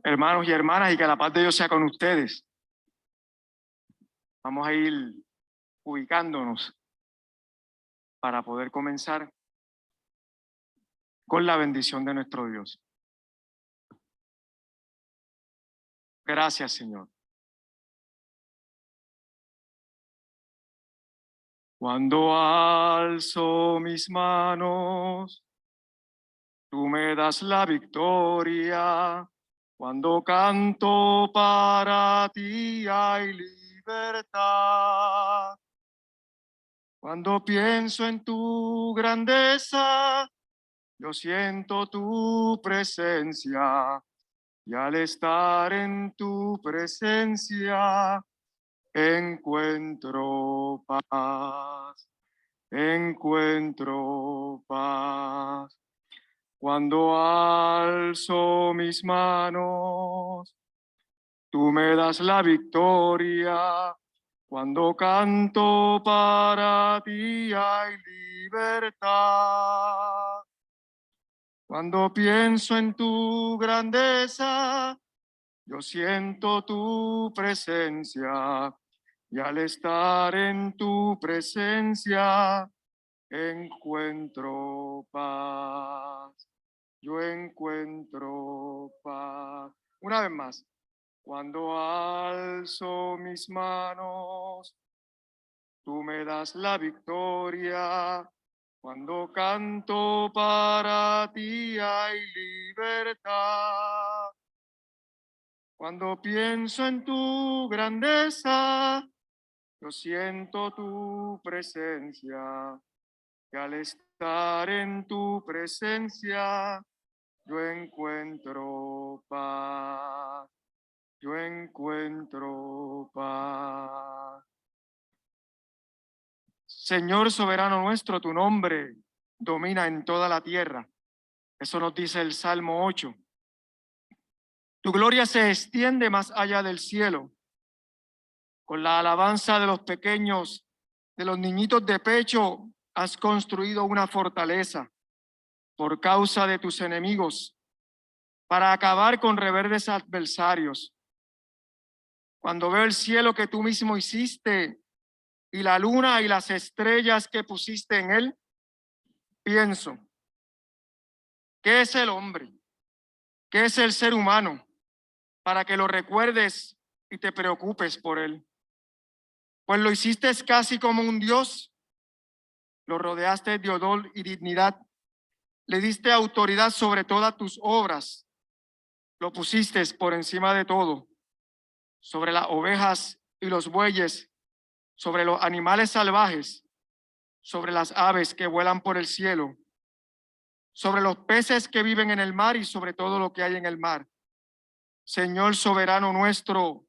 Hermanos y hermanas, y que la paz de Dios sea con ustedes. Vamos a ir ubicándonos para poder comenzar con la bendición de nuestro Dios. Gracias, Señor. Cuando alzo mis manos, tú me das la victoria. Cuando canto para ti hay libertad. Cuando pienso en tu grandeza, yo siento tu presencia. Y al estar en tu presencia, encuentro paz, encuentro paz. Cuando alzo mis manos, tú me das la victoria. Cuando canto para ti hay libertad. Cuando pienso en tu grandeza, yo siento tu presencia, y al estar en tu presencia, encuentro paz. Yo encuentro paz. Una vez más, cuando alzo mis manos, tú me das la victoria. Cuando canto para ti hay libertad. Cuando pienso en tu grandeza, yo siento tu presencia. Y al estar en tu presencia, yo encuentro paz. Yo encuentro paz. Señor soberano nuestro, tu nombre domina en toda la tierra. Eso nos dice el Salmo 8. Tu gloria se extiende más allá del cielo. Con la alabanza de los pequeños, de los niñitos de pecho, has construido una fortaleza por causa de tus enemigos, para acabar con rebeldes adversarios. Cuando veo el cielo que tú mismo hiciste y la luna y las estrellas que pusiste en él, pienso, ¿qué es el hombre? ¿Qué es el ser humano? Para que lo recuerdes y te preocupes por él. Pues lo hiciste casi como un Dios, lo rodeaste de honor y dignidad, le diste autoridad sobre todas tus obras, lo pusiste por encima de todo, sobre las ovejas y los bueyes, sobre los animales salvajes, sobre las aves que vuelan por el cielo, sobre los peces que viven en el mar y sobre todo lo que hay en el mar. Señor soberano nuestro,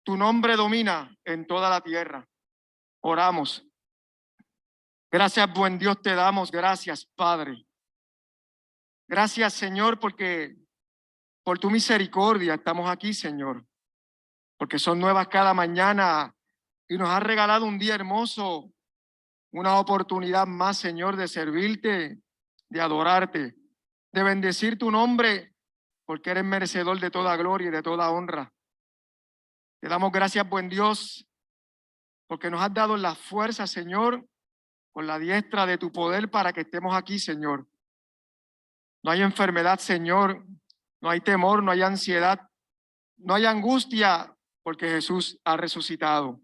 tu nombre domina en toda la tierra. Oramos. Gracias, buen Dios, te damos. Gracias, Padre. Gracias, Señor, porque por tu misericordia estamos aquí, Señor. Porque son nuevas cada mañana y nos has regalado un día hermoso, una oportunidad más, Señor, de servirte, de adorarte, de bendecir tu nombre, porque eres merecedor de toda gloria y de toda honra. Te damos gracias, buen Dios, porque nos has dado la fuerza, Señor, con la diestra de tu poder para que estemos aquí, Señor. No hay enfermedad, Señor, no hay temor, no hay ansiedad, no hay angustia, porque Jesús ha resucitado.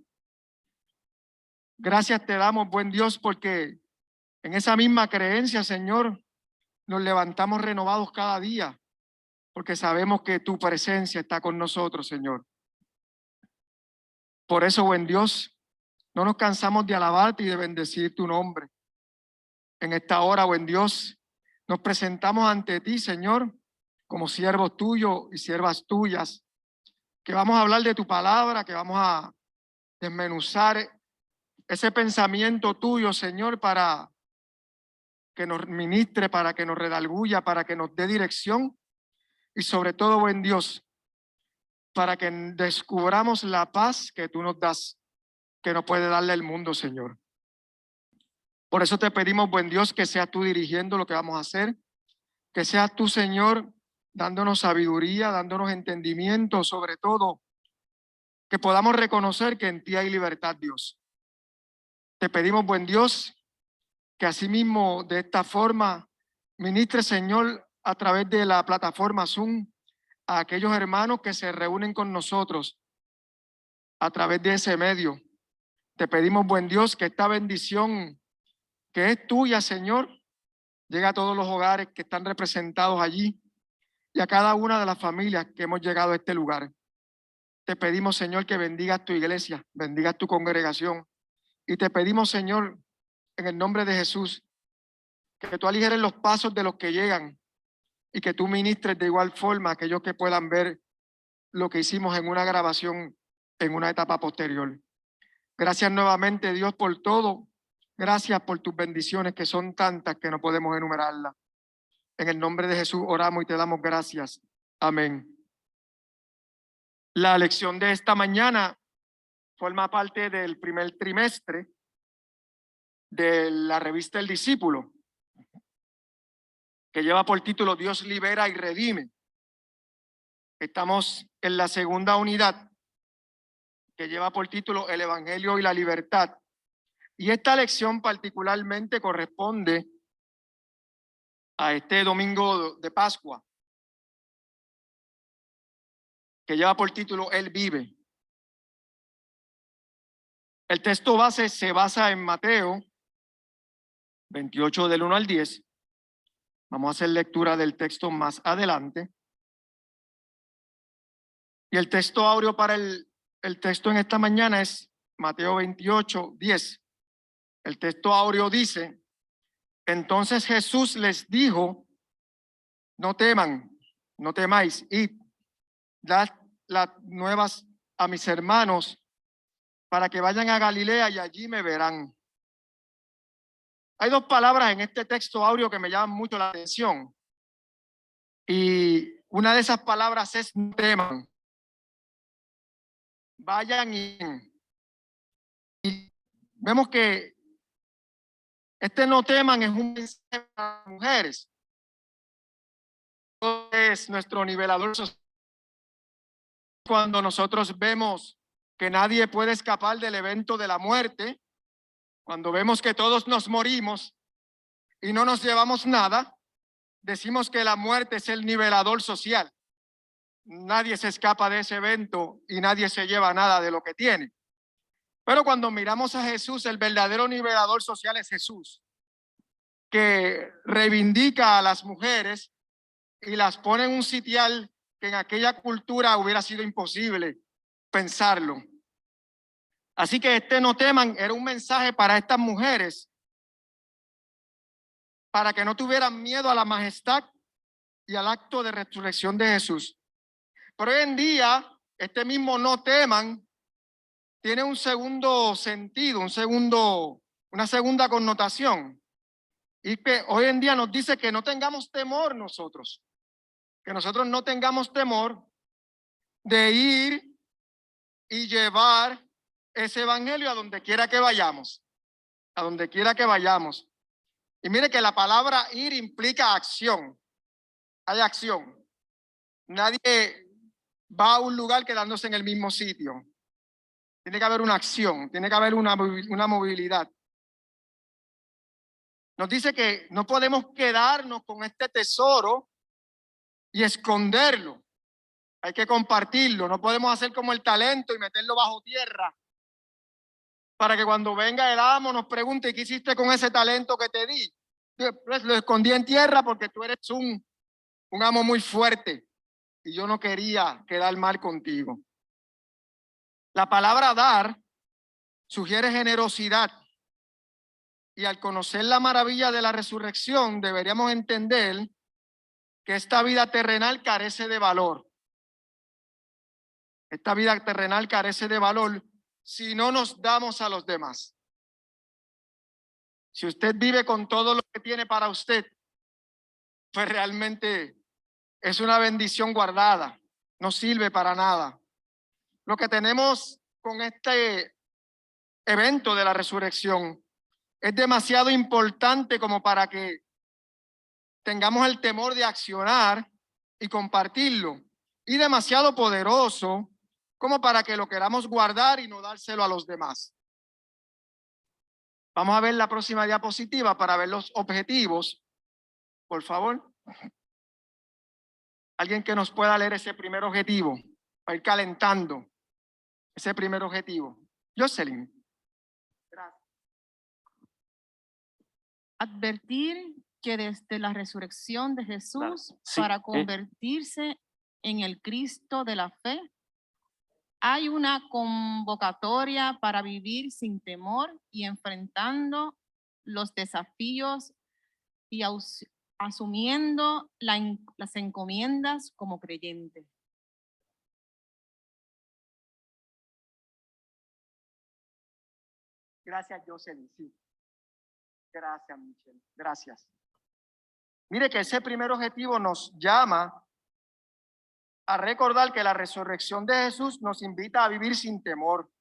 Gracias te damos, buen Dios, porque en esa misma creencia, Señor, nos levantamos renovados cada día, porque sabemos que tu presencia está con nosotros, Señor. Por eso, buen Dios, no nos cansamos de alabarte y de bendecir tu nombre. En esta hora, buen Dios, nos presentamos ante ti, Señor, como siervos tuyos y siervas tuyas, que vamos a hablar de tu palabra, que vamos a desmenuzar ese pensamiento tuyo, Señor, para que nos ministre, para que nos redarguya, para que nos dé dirección y sobre todo, buen Dios, para que descubramos la paz que tú nos das, que no puede darle el mundo, Señor. Por eso te pedimos, buen Dios, que seas tú dirigiendo lo que vamos a hacer, que seas tú, Señor, dándonos sabiduría, dándonos entendimiento, sobre todo que podamos reconocer que en ti hay libertad, Dios. Te pedimos, buen Dios, que asimismo de esta forma ministre, Señor, a través de la plataforma Zoom, a aquellos hermanos que se reúnen con nosotros a través de ese medio. Te pedimos, buen Dios, que esta bendición que es tuya, Señor, llegue a todos los hogares que están representados allí y a cada una de las familias que hemos llegado a este lugar. Te pedimos, Señor, que bendigas tu iglesia, bendigas tu congregación. Y te pedimos, Señor, en el nombre de Jesús, que tú aligeres los pasos de los que llegan y que tú ministres de igual forma a aquellos que puedan ver lo que hicimos en una grabación en una etapa posterior. Gracias nuevamente, Dios, por todo. Gracias por tus bendiciones que son tantas que no podemos enumerarlas. En el nombre de Jesús oramos y te damos gracias. Amén. La lección de esta mañana forma parte del primer trimestre de la revista El Discípulo, que lleva por título Dios libera y redime. Estamos en la segunda unidad, que lleva por título El Evangelio y la Libertad. Y esta lección particularmente corresponde a este domingo de Pascua, que lleva por título Él vive. El texto base se basa en Mateo 28 del 1 al 10. Vamos a hacer lectura del texto más adelante. Y el texto áureo para el texto en esta mañana es Mateo 28, 10. El texto áureo dice: entonces Jesús les dijo, no teman, no temáis, id, dad las nuevas a mis hermanos para que vayan a Galilea y allí me verán. Hay dos palabras en este texto áureo que me llaman mucho la atención. Y una de esas palabras es no teman. Vayan y vemos que este no teman es un mensaje para las mujeres. Es nuestro nivelador social. Cuando nosotros vemos que nadie puede escapar del evento de la muerte, cuando vemos que todos nos morimos y no nos llevamos nada, decimos que la muerte es el nivelador social. Nadie se escapa de ese evento y nadie se lleva nada de lo que tiene. Pero cuando miramos a Jesús, el verdadero nivelador social es Jesús, que reivindica a las mujeres y las pone en un sitial que en aquella cultura hubiera sido imposible pensarlo. Así que este no teman era un mensaje para estas mujeres, para que no tuvieran miedo a la majestad y al acto de resurrección de Jesús. Pero hoy en día, este mismo no teman tiene un segundo sentido, una segunda connotación. Y que hoy en día nos dice que no tengamos temor nosotros, que nosotros no tengamos temor de ir y llevar ese evangelio a donde quiera que vayamos, a donde quiera que vayamos. Y mire que la palabra ir implica acción, hay acción. Nadie va a un lugar quedándose en el mismo sitio. Tiene que haber una acción, tiene que haber una movilidad. Nos dice que no podemos quedarnos con este tesoro y esconderlo. Hay que compartirlo. No podemos hacer como el talento y meterlo bajo tierra para que cuando venga el amo nos pregunte ¿qué hiciste con ese talento que te di? Pues lo escondí en tierra porque tú eres un amo muy fuerte y yo no quería quedar mal contigo. La palabra dar sugiere generosidad. Y al conocer la maravilla de la resurrección, deberíamos entender que esta vida terrenal carece de valor. Esta vida terrenal carece de valor si no nos damos a los demás. Si usted vive con todo lo que tiene para usted, pues realmente es una bendición guardada, no sirve para nada. Lo que tenemos con este evento de la resurrección es demasiado importante como para que tengamos el temor de accionar y compartirlo, y demasiado poderoso como para que lo queramos guardar y no dárselo a los demás. Vamos a ver la próxima diapositiva para ver los objetivos, por favor. Alguien que nos pueda leer ese primer objetivo, para ir calentando ese primer objetivo. Jocelyn. Gracias. Advertir que desde la resurrección de Jesús, Claro, sí, para convertirse en el Cristo de la fe, hay una convocatoria para vivir sin temor y enfrentando los desafíos y asumiendo las encomiendas como creyente. Gracias, Jocelyn. Sí. Gracias, Michelle. Gracias. Mire que ese primer objetivo nos llama a recordar que la resurrección de Jesús nos invita a vivir sin temor,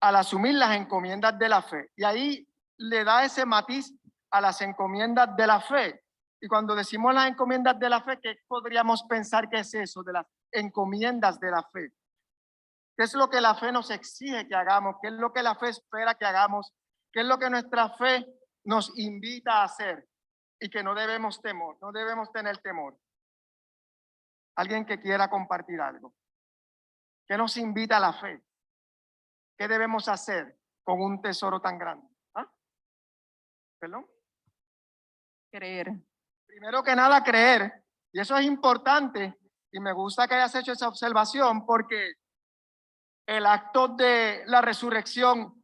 al asumir las encomiendas de la fe. Y ahí le da ese matiz a las encomiendas de la fe. Y cuando decimos las encomiendas de la fe, ¿qué podríamos pensar que es eso de las encomiendas de la fe? ¿Qué es lo que la fe nos exige que hagamos? ¿Qué es lo que la fe espera que hagamos? ¿Qué es lo que nuestra fe nos invita a hacer? Y que no debemos temor, no debemos tener temor. Alguien que quiera compartir algo. ¿Qué nos invita a la fe? ¿Qué debemos hacer con un tesoro tan grande? ¿Ah? ¿Perdón? Creer. Primero que nada, creer. Y eso es importante. Y me gusta que hayas hecho esa observación porque el acto de la resurrección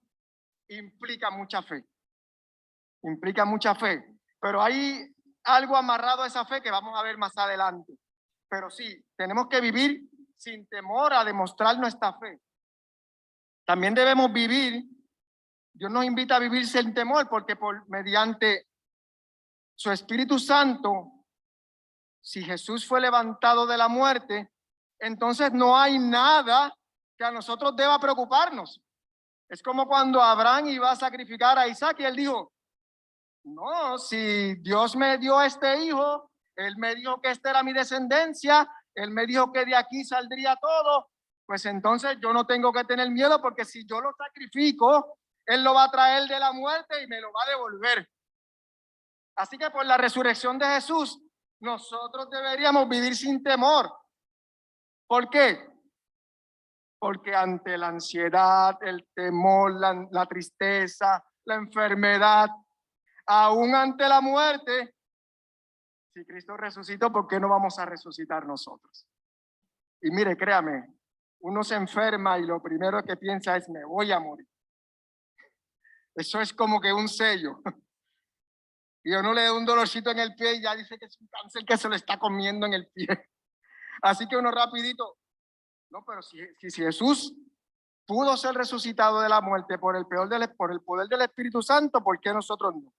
implica mucha fe. Implica mucha fe. Pero hay algo amarrado a esa fe que vamos a ver más adelante. Pero sí, tenemos que vivir sin temor a demostrar nuestra fe. También debemos vivir, Dios nos invita a vivir sin temor porque mediante su Espíritu Santo, si Jesús fue levantado de la muerte, entonces no hay nada que a nosotros deba preocuparnos. Es como cuando Abraham iba a sacrificar a Isaac y él dijo, no, si Dios me dio este hijo, él me dijo que esta era mi descendencia, él me dijo que de aquí saldría todo, pues entonces yo no tengo que tener miedo porque si yo lo sacrifico, él lo va a traer de la muerte y me lo va a devolver. Así que por la resurrección de Jesús, nosotros deberíamos vivir sin temor. ¿Por qué? Porque ante la ansiedad, el temor, la tristeza, la enfermedad, aún ante la muerte, si Cristo resucitó, ¿por qué no vamos a resucitar nosotros? Y mire, créame, uno se enferma y lo primero que piensa es, me voy a morir. Eso es como que un sello. Y uno le da un dolorcito en el pie y ya dice que es un cáncer que se lo está comiendo en el pie. Así que uno rapidito, no, pero si Jesús pudo ser resucitado de la muerte por el poder del Espíritu Santo, ¿por qué nosotros no?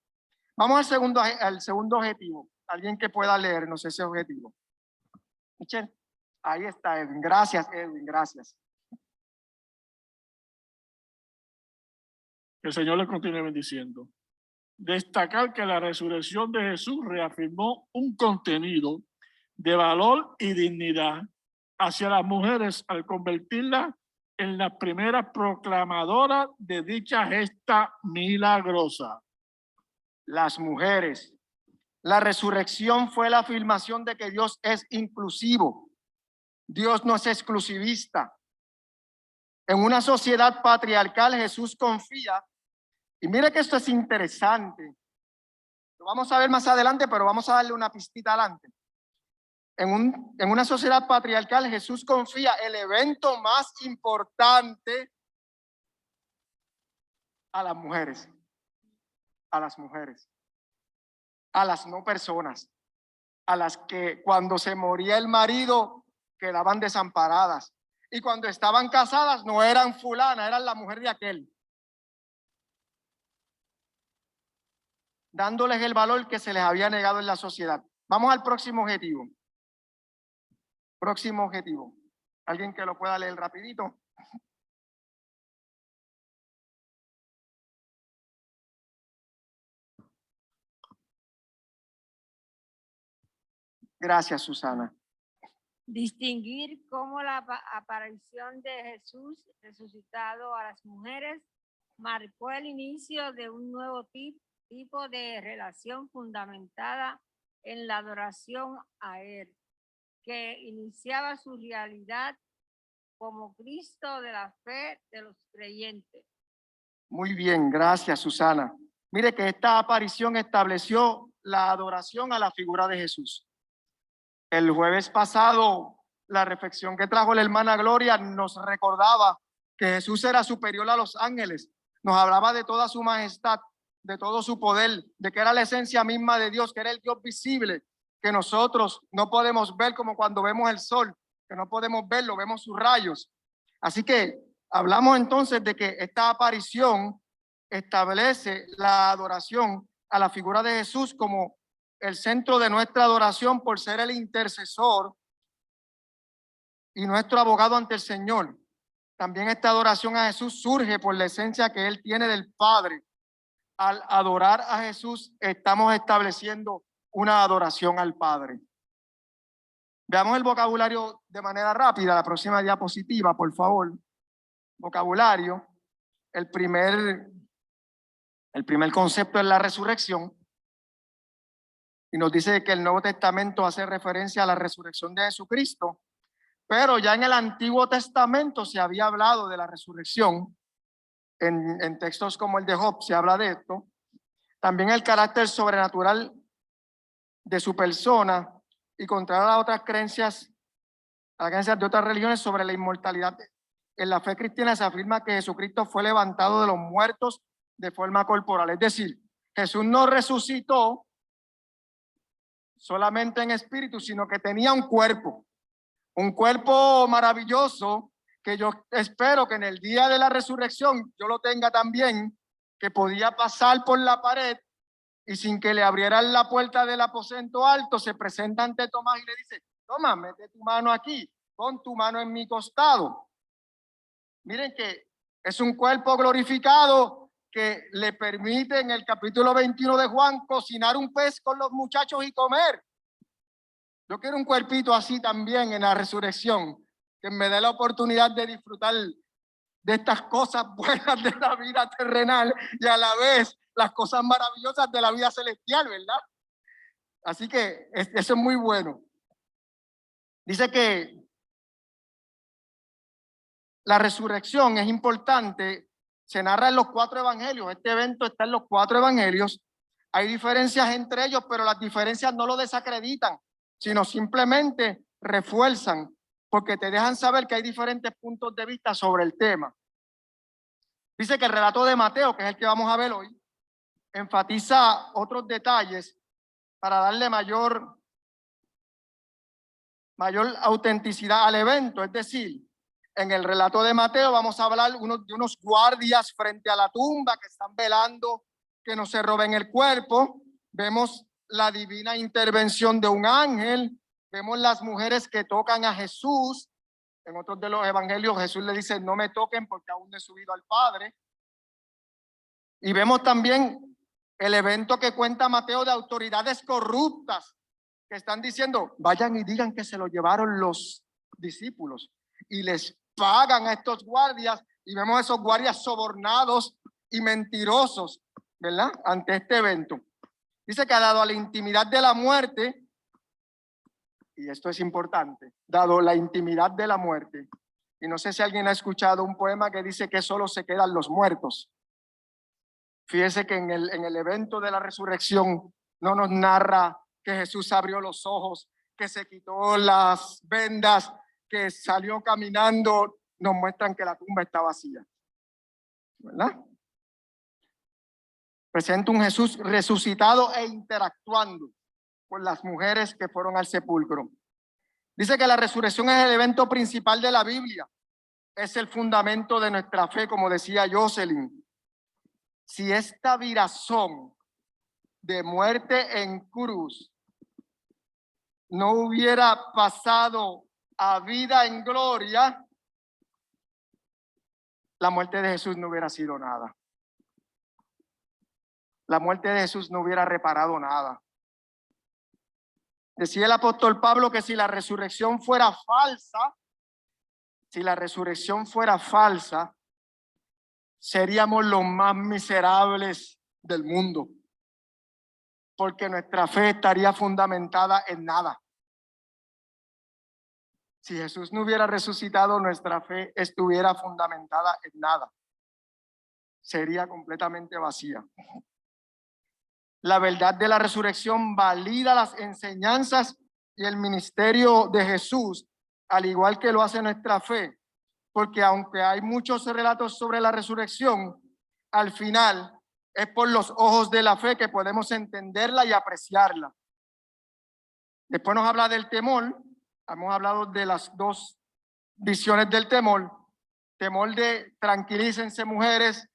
Vamos al segundo objetivo. Alguien que pueda leernos ese objetivo. Michelle, ahí está Edwin. Gracias, Edwin, gracias. Que el Señor le continúe bendiciendo. Destacar que la resurrección de Jesús reafirmó un contenido de valor y dignidad hacia las mujeres al convertirlas en la primera proclamadora de dicha gesta milagrosa. Las mujeres. La resurrección fue la afirmación de que Dios es inclusivo. Dios no es exclusivista. En una sociedad patriarcal, Jesús confía, y mire que esto es interesante. Lo vamos a ver más adelante, pero vamos a darle una pistita adelante. En una sociedad patriarcal, Jesús confía el evento más importante a las mujeres. A las mujeres. A las no personas. A las que cuando se moría el marido quedaban desamparadas. Y cuando estaban casadas no eran fulana, eran la mujer de aquel. Dándoles el valor que se les había negado en la sociedad. Vamos al próximo objetivo. Próximo objetivo. ¿Alguien que lo pueda leer rapidito? Gracias, Susana. Distinguir cómo la aparición de Jesús resucitado a las mujeres marcó el inicio de un nuevo tipo de relación fundamentada en la adoración a Él, que iniciaba su realidad como Cristo de la fe de los creyentes. Muy bien, gracias, Susana. Mire que esta aparición estableció la adoración a la figura de Jesús. El jueves pasado, la reflexión que trajo la hermana Gloria nos recordaba que Jesús era superior a los ángeles. Nos hablaba de toda su majestad, de todo su poder, de que era la esencia misma de Dios, que era el Dios visible, que nosotros no podemos ver como cuando vemos el sol, que no podemos verlo, vemos sus rayos. Así que hablamos entonces de que esta aparición establece la adoración a la figura de Jesús como el centro de nuestra adoración por ser el intercesor y nuestro abogado ante el Señor. También esta adoración a Jesús surge por la esencia que Él tiene del Padre. Al adorar a Jesús, estamos estableciendo una adoración al Padre. Veamos el vocabulario de manera rápida. La próxima diapositiva, por favor. Vocabulario. El primer concepto es la resurrección. Y nos dice que el Nuevo Testamento hace referencia a la resurrección de Jesucristo. Pero ya en el Antiguo Testamento se había hablado de la resurrección. En textos como el de Job se habla de esto. También el carácter sobrenatural de su persona y contrario a otras creencias, a las creencias de otras religiones sobre la inmortalidad. En la fe cristiana se afirma que Jesucristo fue levantado de los muertos de forma corporal. Es decir, Jesús no resucitó solamente en espíritu, sino que tenía un cuerpo maravilloso que yo espero que en el día de la resurrección yo lo tenga también, que podía pasar por la pared y sin que le abrieran la puerta del aposento alto, se presenta ante Tomás y le dice: toma, mete tu mano aquí, pon tu mano en mi costado. Miren que es un cuerpo glorificado que le permite en el capítulo 21 de Juan cocinar un pez con los muchachos y comer. Yo quiero un cuerpito así también en la resurrección, que me dé la oportunidad de disfrutar de estas cosas buenas de la vida terrenal y a la vez las cosas maravillosas de la vida celestial, ¿verdad? Así que eso es muy bueno. Dice que la resurrección es importante, se narra en los 4 evangelios. Este evento está en los 4 evangelios. Hay diferencias entre ellos, pero las diferencias no lo desacreditan, sino simplemente refuerzan, porque te dejan saber que hay diferentes puntos de vista sobre el tema. Dice que el relato de Mateo, que es el que vamos a ver hoy, enfatiza otros detalles para darle mayor autenticidad al evento. Es decir, en el relato de Mateo vamos a hablar de unos guardias frente a la tumba que están velando que no se roben el cuerpo. Vemos la divina intervención de un ángel. Vemos las mujeres que tocan a Jesús. En otros de los evangelios Jesús le dice: no me toquen porque aún no he subido al Padre. Y vemos también el evento que cuenta Mateo de autoridades corruptas que están diciendo: vayan y digan que se lo llevaron los discípulos, y les pagan a estos guardias, y vemos a esos guardias sobornados y mentirosos, ¿verdad? Ante este evento. Dice que ha dado a la intimidad de la muerte, y esto es importante, dado la intimidad de la muerte. Y no sé si alguien ha escuchado un poema que dice que solo se quedan los muertos. Fíjese que en el evento de la resurrección no nos narra que Jesús abrió los ojos, que se quitó las vendas, que salió caminando. Nos muestran que la tumba está vacía, ¿verdad? Presenta un Jesús resucitado e interactuando con las mujeres que fueron al sepulcro. Dice que la resurrección es el evento principal de la Biblia. Es el fundamento de nuestra fe, como decía Jocelyn. Si esta virazón de muerte en cruz no hubiera pasado a vida en gloria, la muerte de Jesús no hubiera sido nada. La muerte de Jesús no hubiera reparado nada. Decía el apóstol Pablo que si la resurrección fuera falsa, seríamos los más miserables del mundo, porque nuestra fe estaría fundamentada en nada. Si Jesús no hubiera resucitado, nuestra fe estuviera fundamentada en nada. Sería completamente vacía. La verdad de la resurrección valida las enseñanzas y el ministerio de Jesús, al igual que lo hace nuestra fe, porque aunque hay muchos relatos sobre la resurrección, al final es por los ojos de la fe que podemos entenderla y apreciarla. Después nos habla del temor. Hemos hablado de las dos visiones del temor. Temor de tranquilícense mujeres,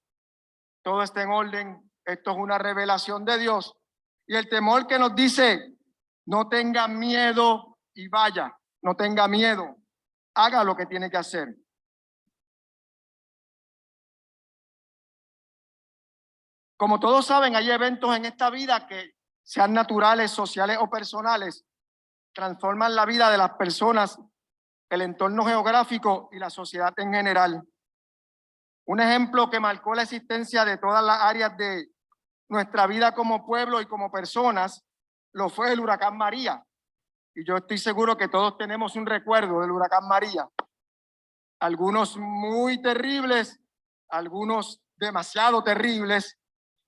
todo está en orden, esto es una revelación de Dios. Y el temor que nos dice, no tenga miedo y vaya, no tenga miedo, haga lo que tiene que hacer. Como todos saben, hay eventos en esta vida que, sean naturales, sociales o personales, transforman la vida de las personas, el entorno geográfico y la sociedad en general. Un ejemplo que marcó la existencia de todas las áreas de nuestra vida como pueblo y como personas lo fue el huracán María. Y yo estoy seguro que todos tenemos un recuerdo del huracán María. Algunos muy terribles, algunos demasiado terribles.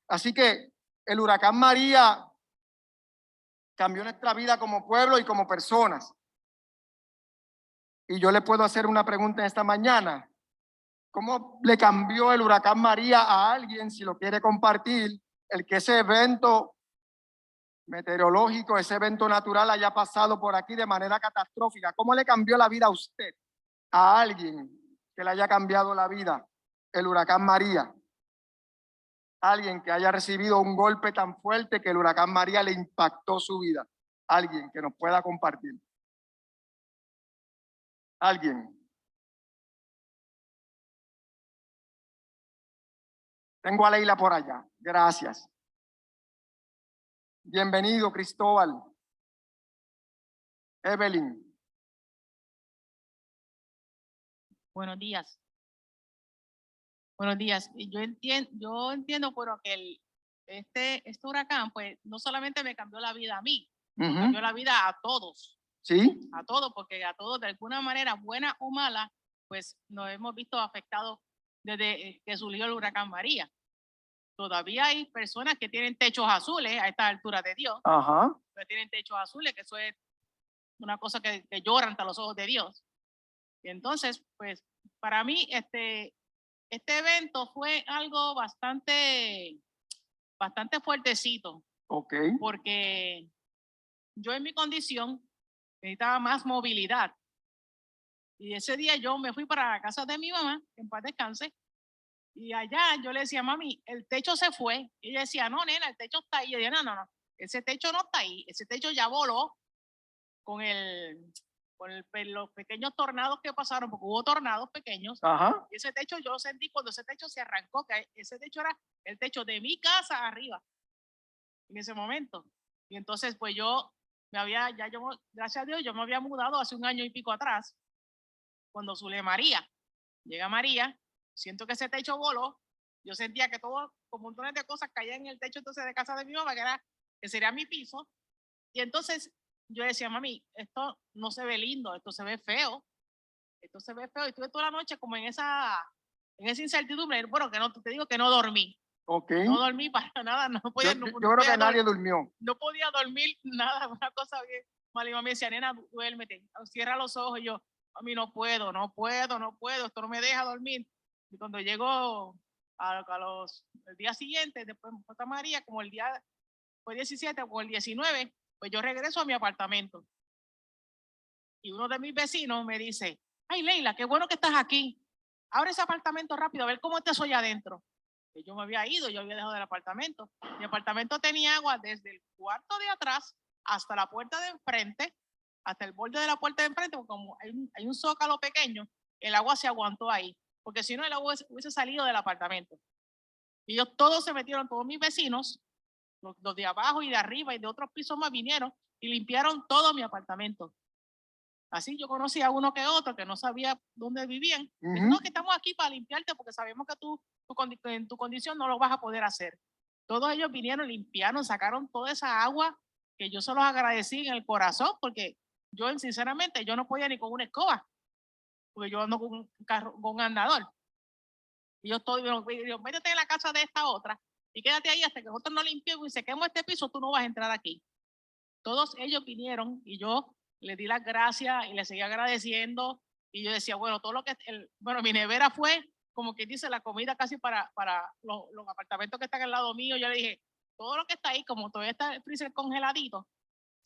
Así que el huracán María cambió nuestra vida como pueblo y como personas. Y yo le puedo hacer una pregunta esta mañana. ¿Cómo le cambió el huracán María a alguien, si lo quiere compartir, el que ese evento meteorológico, ese evento natural haya pasado por aquí de manera catastrófica? ¿Cómo le cambió la vida a usted, a alguien que le haya cambiado la vida el huracán María? Alguien que haya recibido un golpe tan fuerte que el huracán María le impactó su vida. Alguien que nos pueda compartir. Alguien. Tengo a Leila por allá. Gracias. Bienvenido, Cristóbal. Evelyn. Buenos días. Buenos días. Yo entiendo, bueno, que este huracán, pues, no solamente me cambió la vida a mí, cambió la vida a todos. ¿Sí? A todos, porque a todos, de alguna manera, buena o mala, pues nos hemos visto afectados desde que surgió el huracán María. Todavía hay personas que tienen techos azules a esta altura de Dios. Ajá. Que tienen techos azules, que eso es una cosa que lloran ante los ojos de Dios. Y entonces, pues, para mí, este evento fue algo bastante fuertecito. Ok. Porque yo en mi condición necesitaba más movilidad. Y ese día yo me fui para la casa de mi mamá, que en paz descanse, y allá yo le decía, mami, el techo se fue. Y ella decía, no, nena, el techo está ahí. Yo decía, no, ese techo no está ahí, ese techo ya voló con los pequeños tornados que pasaron, porque hubo tornados pequeños. Ajá. Y ese techo yo lo sentí cuando ese techo se arrancó, que ese techo era el techo de mi casa arriba, en ese momento. Y entonces, pues gracias a Dios, yo me había mudado hace un año y pico atrás, cuando surge María. Llega María, siento que ese techo voló, yo sentía que todo, como montones de cosas caían en el techo entonces de casa de mi mamá, que sería mi piso. Y entonces yo decía, mami, esto no se ve lindo, esto se ve feo. Y estuve toda la noche como en esa incertidumbre. Bueno, que no, te digo que no dormí. Ok. No dormí para nada, no podía. Yo creo que nadie durmió. No podía dormir nada, una cosa bien mal. Y mamá me decía, nena, duérmete, cierra los ojos. Y yo, mami, no puedo, esto no me deja dormir. Y cuando llegó el día siguiente, después de Santa María, como el día fue 17 o el 19, pues yo regreso a mi apartamento. Y uno de mis vecinos me dice, ay, Leila, qué bueno que estás aquí. Abre ese apartamento rápido, a ver cómo te soy adentro. Y yo me había ido, yo había dejado el apartamento. Mi apartamento tenía agua desde el cuarto de atrás hasta la puerta de enfrente, hasta el borde de la puerta de enfrente, porque como hay un zócalo pequeño, el agua se aguantó ahí, porque si no el agua hubiese salido del apartamento. Y ellos todos se metieron, todos mis vecinos, los de abajo y de arriba y de otros pisos más vinieron y limpiaron todo mi apartamento. Así yo conocí a uno que otro que no sabía dónde vivían. Dijo, no, que estamos aquí para limpiarte porque sabemos que en tu condición no lo vas a poder hacer. Todos ellos vinieron, limpiaron, sacaron toda esa agua que yo se los agradecí en el corazón porque yo, sinceramente, yo no podía ni con una escoba porque yo ando con un carro, con un andador. Y yo estoy, métete en la casa de esta otra y quédate ahí hasta que nosotros no limpiemos y sequemos este piso, tú no vas a entrar aquí. Todos ellos vinieron y yo le di las gracias y le seguí agradeciendo y yo decía, bueno, todo lo que, bueno, mi nevera fue como que dice la comida casi para los apartamentos que están al lado mío. Yo le dije, todo lo que está ahí, como todavía está el freezer congeladito,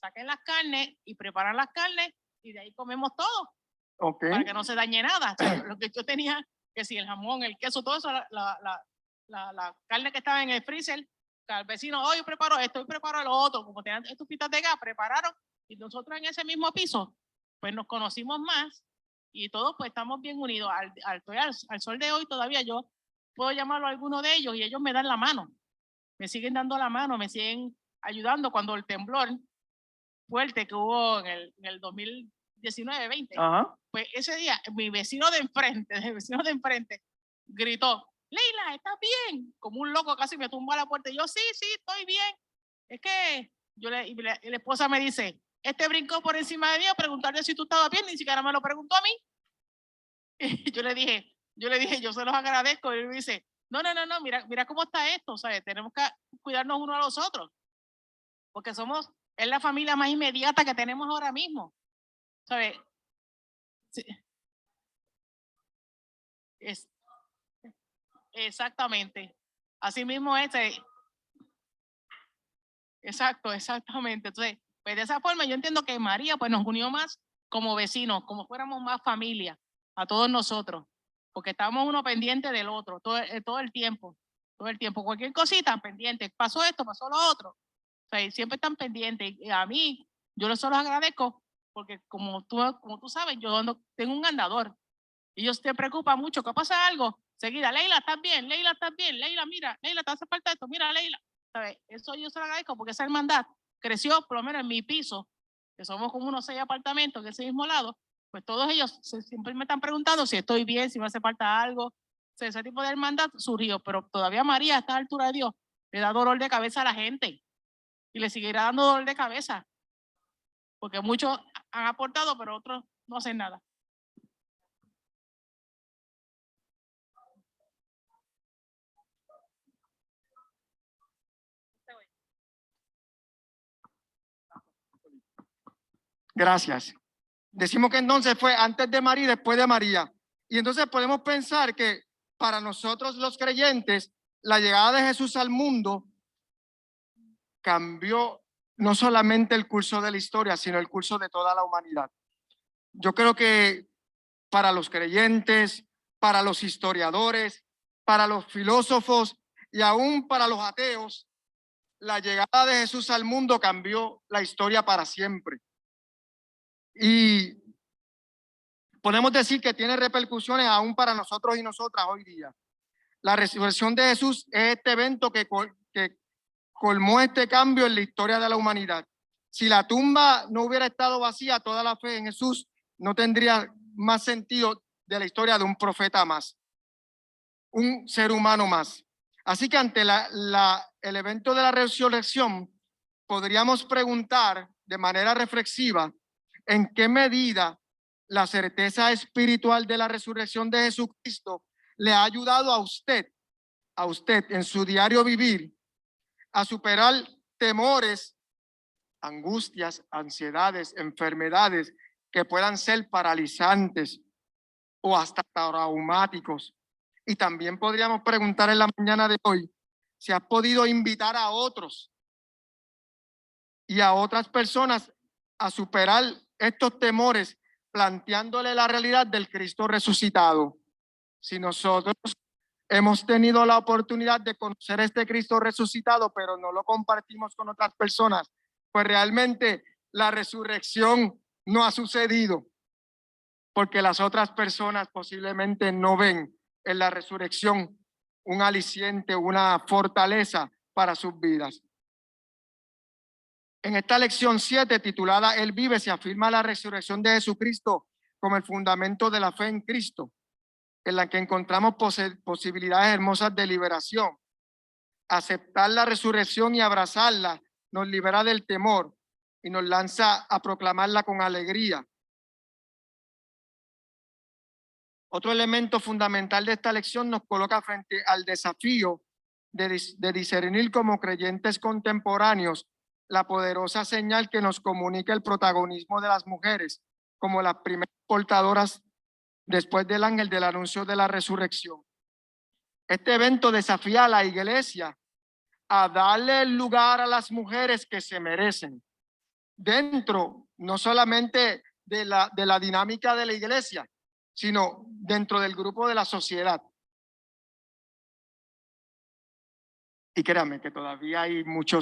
saquen las carnes y preparan las carnes y de ahí comemos todo. Ok. Para que no se dañe nada. O sea, lo que yo tenía, que si el jamón, el queso, todo eso, la carne que estaba en el freezer, el vecino, hoy preparo esto, hoy preparo lo otro, como tenían estufitas de gas, prepararon, y nosotros en ese mismo piso, pues nos conocimos más, y todos pues estamos bien unidos. Al sol de hoy todavía yo puedo llamarlo a alguno de ellos, y ellos me dan la mano, me siguen dando la mano, me siguen ayudando cuando el temblor fuerte que hubo en el 2019-20, pues ese día mi vecino de enfrente gritó, Leila, ¿estás bien? Como un loco casi me tumbó a la puerta y yo, sí, estoy bien. Es que y la esposa me dice, brincó por encima de mí a preguntarle si tú estabas bien, ni siquiera me lo preguntó a mí. Y yo le dije, yo se los agradezco. Y él me dice, no, mira cómo está esto, ¿sabes? Tenemos que cuidarnos uno a los otros, porque es la familia más inmediata que tenemos ahora mismo, ¿sabes? Sí. Exactamente. Así mismo exactamente. Entonces, pues de esa forma yo entiendo que María pues nos unió más como vecinos, como fuéramos más familia, a todos nosotros, porque estábamos uno pendiente del otro todo el tiempo, cualquier cosita pendiente, pasó esto, pasó lo otro, o sea, siempre están pendientes. Y a mí, yo les solo agradezco, porque como tú sabes, tengo un andador, y ellos se preocupan mucho, que pasa algo, seguida, Leila, ¿estás bien? Leila, ¿estás bien? Leila, mira, Leila, te hace falta esto, mira, Leila. ¿Sabes? Eso yo se lo agradezco porque esa hermandad creció, por lo menos en mi piso, que somos como unos 6 apartamentos de ese mismo lado, pues todos ellos siempre me están preguntando si estoy bien, si me hace falta algo. O sea, ese tipo de hermandad surgió, pero todavía María, a esta altura de Dios, le da dolor de cabeza a la gente y le seguirá dando dolor de cabeza, porque muchos han aportado, pero otros no hacen nada. Gracias. Decimos que entonces fue antes de María y después de María. Y entonces podemos pensar que para nosotros los creyentes, la llegada de Jesús al mundo cambió no solamente el curso de la historia, sino el curso de toda la humanidad. Yo creo que para los creyentes, para los historiadores, para los filósofos y aún para los ateos, la llegada de Jesús al mundo cambió la historia para siempre. Y podemos decir que tiene repercusiones aún para nosotros y nosotras hoy día. La resurrección de Jesús es este evento que colmó este cambio en la historia de la humanidad. Si la tumba no hubiera estado vacía, toda la fe en Jesús no tendría más sentido de la historia de un profeta más, un ser humano más. Así que ante el evento de la resurrección, podríamos preguntar de manera reflexiva en qué medida la certeza espiritual de la resurrección de Jesucristo le ha ayudado a usted en su diario vivir a superar temores, angustias, ansiedades, enfermedades que puedan ser paralizantes o hasta traumáticos. Y también podríamos preguntar en la mañana de hoy si has podido invitar a otros y a otras personas a superar estos temores, planteándole la realidad del Cristo resucitado. Si nosotros hemos tenido la oportunidad de conocer a este Cristo resucitado, pero no lo compartimos con otras personas, pues realmente la resurrección no ha sucedido, porque las otras personas posiblemente no ven en la resurrección un aliciente, una fortaleza para sus vidas. En esta lección 7, titulada Él vive, se afirma la resurrección de Jesucristo como el fundamento de la fe en Cristo, en la que encontramos posibilidades hermosas de liberación. Aceptar la resurrección y abrazarla nos libera del temor y nos lanza a proclamarla con alegría. Otro elemento fundamental de esta lección nos coloca frente al desafío de discernir como creyentes contemporáneos la poderosa señal que nos comunica el protagonismo de las mujeres como las primeras portadoras después del ángel del anuncio de la resurrección. Este evento desafía a la iglesia a darle el lugar a las mujeres que se merecen, dentro no solamente de la dinámica de la iglesia, sino dentro del grupo de la sociedad. Y créanme que todavía hay mucho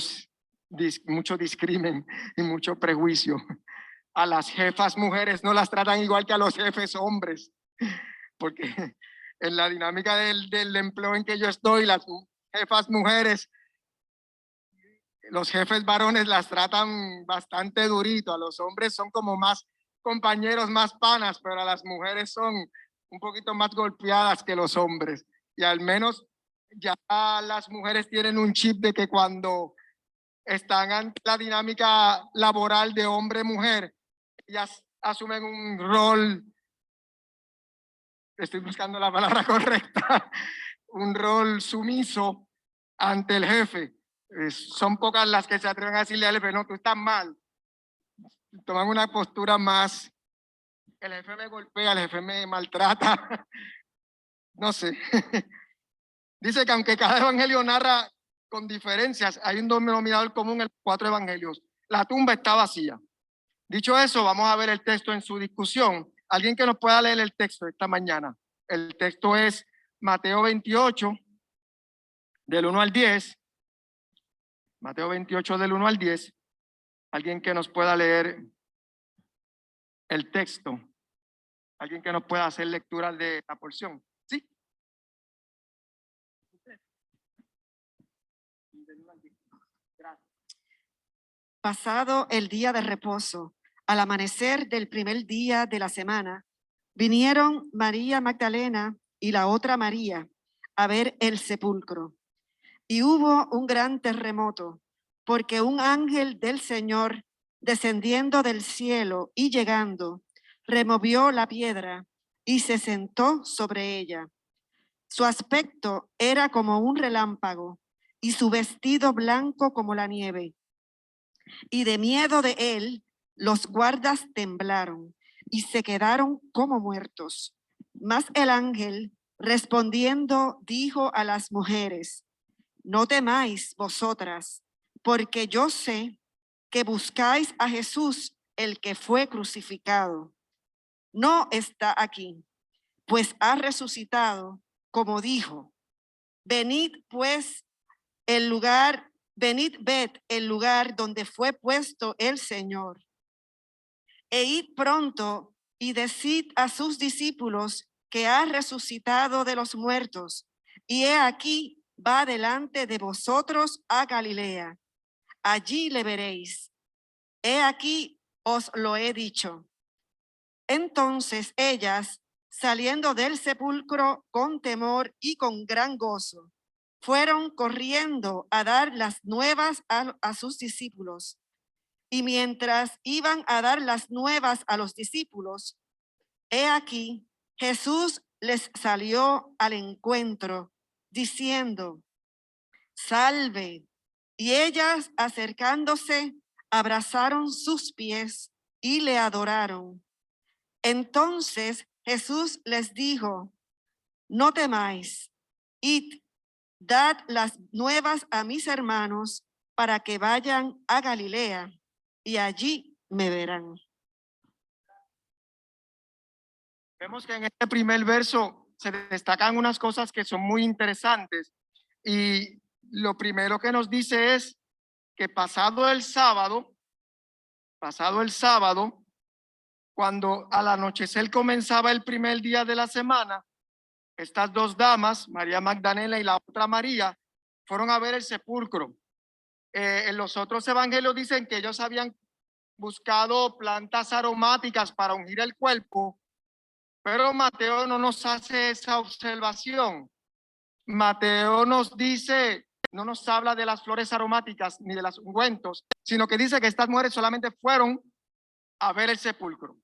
discrimen y mucho prejuicio. A las jefas mujeres no las tratan igual que a los jefes hombres, porque en la dinámica del empleo en que yo estoy, las jefas mujeres, los jefes varones las tratan bastante durito, a los hombres son como más compañeros, más panas, pero a las mujeres son un poquito más golpeadas que los hombres. Y al menos ya las mujeres tienen un chip de que cuando están ante la dinámica laboral de hombre-mujer, ellas asumen un rol, estoy buscando la palabra correcta, un rol sumiso ante el jefe. Son pocas las que se atreven a decirle al jefe, no, tú estás mal. Toman una postura más, el jefe me golpea, el jefe me maltrata, no sé. Dice que aunque cada evangelio narra con diferencias, hay un denominador común en los 4 evangelios. La tumba está vacía. Dicho eso, vamos a ver el texto en su discusión. Alguien que nos pueda leer el texto esta mañana. El texto es Mateo 28, del 1 al 10. Mateo 28, del 1 al 10. Alguien que nos pueda leer el texto. Alguien que nos pueda hacer lectura de la porción. ¿Sí? Pasado el día de reposo, al amanecer del primer día de la semana, vinieron María Magdalena y la otra María a ver el sepulcro. Y hubo un gran terremoto, porque un ángel del Señor, descendiendo del cielo y llegando, removió la piedra y se sentó sobre ella. Su aspecto era como un relámpago y su vestido blanco como la nieve. Y de miedo de él, los guardas temblaron y se quedaron como muertos. Mas el ángel, respondiendo, dijo a las mujeres: no temáis vosotras, porque yo sé que buscáis a Jesús, el que fue crucificado. No está aquí, pues ha resucitado, como dijo. Venid pues ved el lugar donde fue puesto el Señor. E id pronto y decid a sus discípulos que ha resucitado de los muertos, y he aquí va delante de vosotros a Galilea. Allí le veréis. He aquí os lo he dicho. Entonces ellas, saliendo del sepulcro con temor y con gran gozo, fueron corriendo a dar las nuevas a sus discípulos. Y mientras iban a dar las nuevas a los discípulos, he aquí, Jesús les salió al encuentro, diciendo: salve. Y ellas, acercándose, abrazaron sus pies y le adoraron. Entonces Jesús les dijo: no temáis, id, dad las nuevas a mis hermanos para que vayan a Galilea y allí me verán. Vemos que en este primer verso se destacan unas cosas que son muy interesantes, y lo primero que nos dice es que pasado el sábado, cuando al anochecer comenzaba el primer día de la semana, estas 2 damas, María Magdalena y la otra María, fueron a ver el sepulcro. En los otros evangelios dicen que ellos habían buscado plantas aromáticas para ungir el cuerpo, pero Mateo no nos hace esa observación. Mateo nos dice, no nos habla de las flores aromáticas ni de los ungüentos, sino que dice que estas mujeres solamente fueron a ver el sepulcro.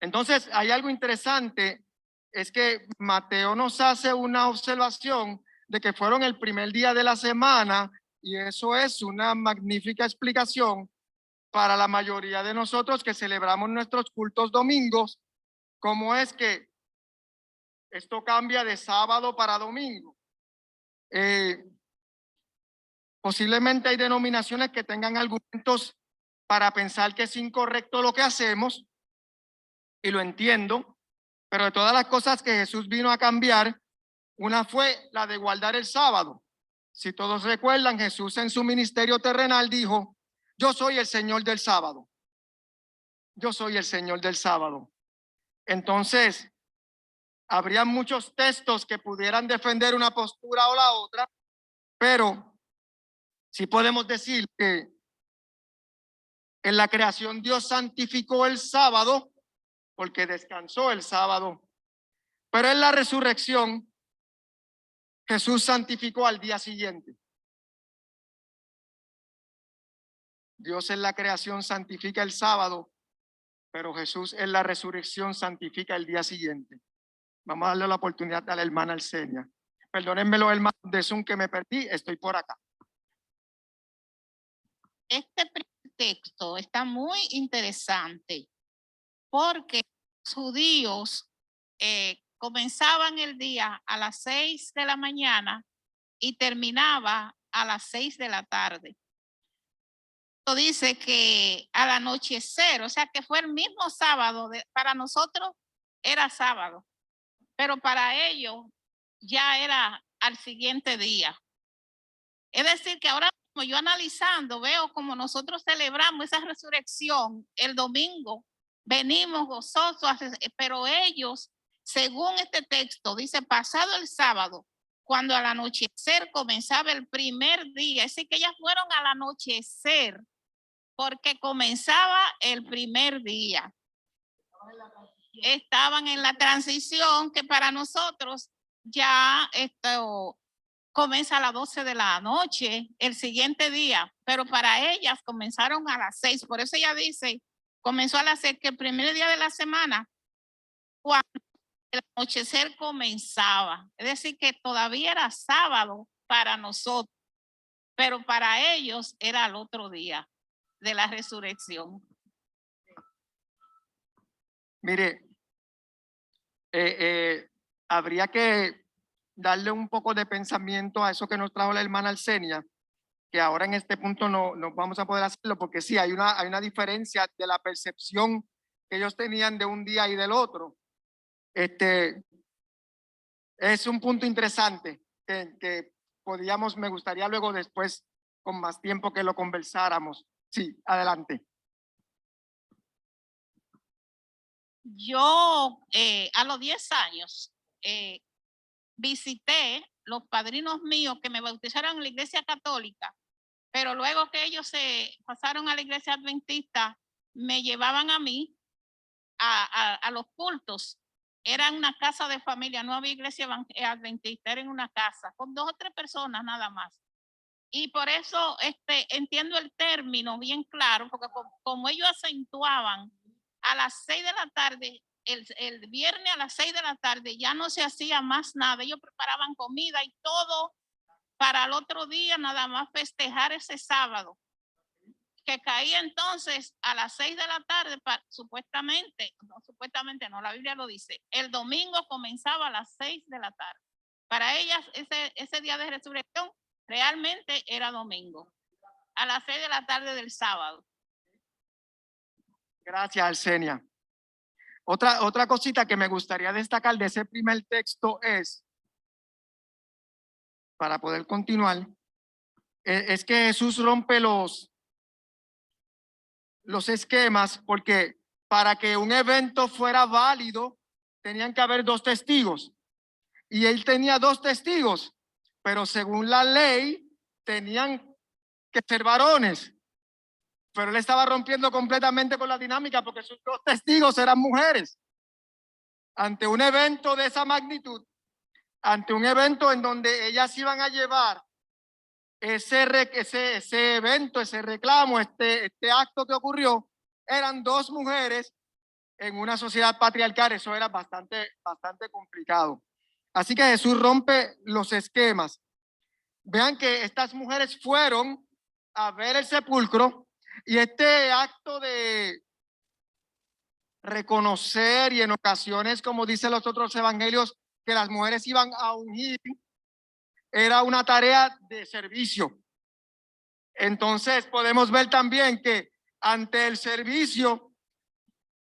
Entonces, hay algo interesante, es que Mateo nos hace una observación de que fueron el primer día de la semana, y eso es una magnífica explicación para la mayoría de nosotros que celebramos nuestros cultos domingos, cómo es que esto cambia de sábado para domingo. Posiblemente hay denominaciones que tengan argumentos para pensar que es incorrecto lo que hacemos, y lo entiendo, pero de todas las cosas que Jesús vino a cambiar, una fue la de guardar el sábado. Si todos recuerdan, Jesús en su ministerio terrenal dijo: yo soy el Señor del sábado. Yo soy el Señor del sábado. Entonces, habría muchos textos que pudieran defender una postura o la otra, pero sí podemos decir que en la creación Dios santificó el sábado porque descansó el sábado, pero en la resurrección Jesús santificó al día siguiente. Dios en la creación santifica el sábado, pero Jesús en la resurrección santifica el día siguiente. Vamos a darle la oportunidad a la hermana Alcenia. Perdónenme los hermanos de Zoom que me perdí, estoy por acá. Este primer texto está muy interesante porque los judíos comenzaban el día a las 6 de la mañana y terminaba a las 6 de la tarde. Esto dice que al anochecer, o sea que fue el mismo sábado, para nosotros era sábado, pero para ellos ya era al siguiente día. Es decir, que ahora mismo yo analizando veo como nosotros celebramos esa resurrección el domingo, venimos gozosos, pero ellos, según este texto, dice pasado el sábado, cuando al anochecer comenzaba el primer día, es decir, que ellas fueron al anochecer porque comenzaba el primer día. Estaban en la transición que para nosotros ya esto comienza a las 12 de la noche el siguiente día, pero para ellas comenzaron a las 6. Por eso ella dice, comenzó a las 6, que el primer día de la semana, cuando el anochecer comenzaba. Es decir, que todavía era sábado para nosotros, pero para ellos era el otro día de la resurrección. Mire, habría que darle un poco de pensamiento a eso que nos trajo la hermana Alcenia, que ahora en este punto no vamos a poder hacerlo, porque sí, hay una diferencia de la percepción que ellos tenían de un día y del otro. Es un punto interesante que podríamos, me gustaría luego después, con más tiempo, que lo conversáramos. Sí, adelante. Yo a los 10 años visité los padrinos míos que me bautizaron en la iglesia católica, pero luego que ellos se pasaron a la iglesia adventista, me llevaban a mí a los cultos. Era una casa de familia, no había iglesia adventista, era en una casa con 2 o 3 personas nada más. Y por eso entiendo el término bien claro, porque como ellos acentuaban a las 6 de la tarde, el viernes a las 6 de la tarde ya no se hacía más nada. Ellos preparaban comida y todo para el otro día, nada más festejar ese sábado, que caía entonces a las 6 de la tarde, supuestamente no, la Biblia lo dice, el domingo comenzaba a las 6 de la tarde. Para ellas ese día de resurrección realmente era domingo, a las 6 de la tarde del sábado. Gracias, Alcenia. Otra cosita que me gustaría destacar de ese primer texto es, para poder continuar, es que Jesús rompe los esquemas, porque para que un evento fuera válido tenían que haber 2 testigos, y él tenía 2 testigos, pero según la ley tenían que ser varones. Pero él estaba rompiendo completamente con la dinámica porque sus dos testigos eran mujeres. Ante un evento de esa magnitud, ante un evento en donde ellas iban a llevar ese evento, ese reclamo, este acto que ocurrió, eran dos mujeres en una sociedad patriarcal. Eso era bastante complicado. Así que Jesús rompe los esquemas. Vean que estas mujeres fueron a ver el sepulcro y este acto de reconocer, y en ocasiones, como dicen los otros evangelios, que las mujeres iban a ungir, era una tarea de servicio. Entonces podemos ver también que ante el servicio,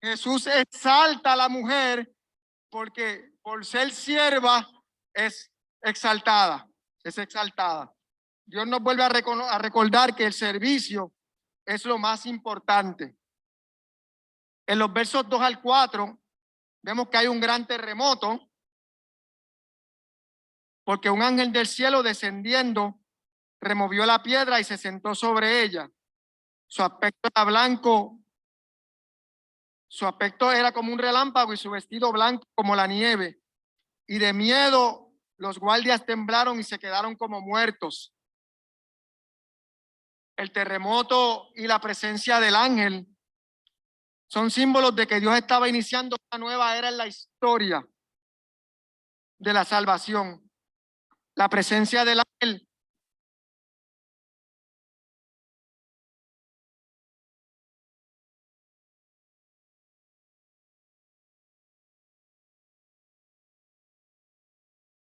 Jesús exalta a la mujer porque por ser sierva es exaltada, es exaltada. Dios nos vuelve a recordar que el servicio es lo más importante. En los versos 2 al 4 vemos que hay un gran terremoto porque un ángel del cielo descendiendo removió la piedra y se sentó sobre ella. Su aspecto era blanco, su aspecto era como un relámpago y su vestido blanco como la nieve. Y de miedo los guardias temblaron y se quedaron como muertos. El terremoto y la presencia del ángel son símbolos de que Dios estaba iniciando una nueva era en la historia de la salvación. La presencia del ángel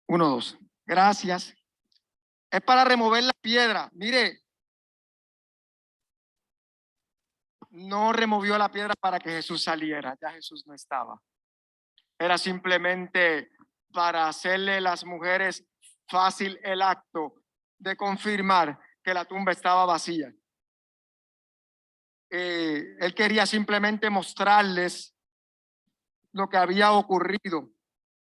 Uno, dos. Gracias. Es para remover la piedra. Mire, no removió la piedra para que Jesús saliera. Ya Jesús no estaba. Era simplemente para hacerle a las mujeres fácil el acto de confirmar que la tumba estaba vacía. Él quería simplemente mostrarles lo que había ocurrido.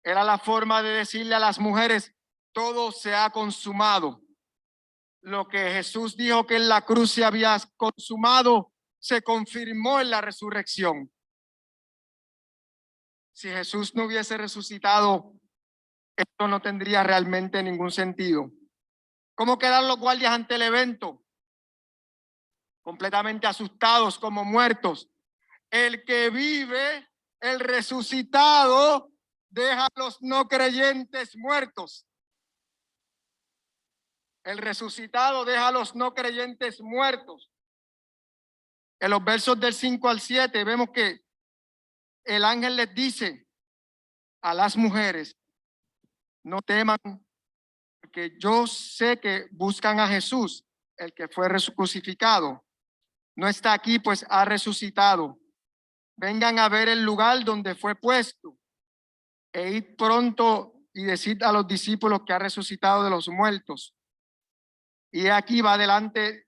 Era la forma de decirle a las mujeres, todo se ha consumado. Lo que Jesús dijo que en la cruz se había consumado, se confirmó en la resurrección. Si Jesús no hubiese resucitado, esto no tendría realmente ningún sentido. ¿Cómo quedan los guardias ante el evento? Completamente asustados, como muertos. El que vive, el resucitado, deja a los no creyentes muertos. El resucitado deja a los no creyentes muertos. En los versos del 5 al 7 vemos que el ángel les dice a las mujeres, no teman, porque yo sé que buscan a Jesús, el que fue crucificado. No está aquí, pues ha resucitado. Vengan a ver el lugar donde fue puesto e id pronto y decid a los discípulos que ha resucitado de los muertos. Y aquí va delante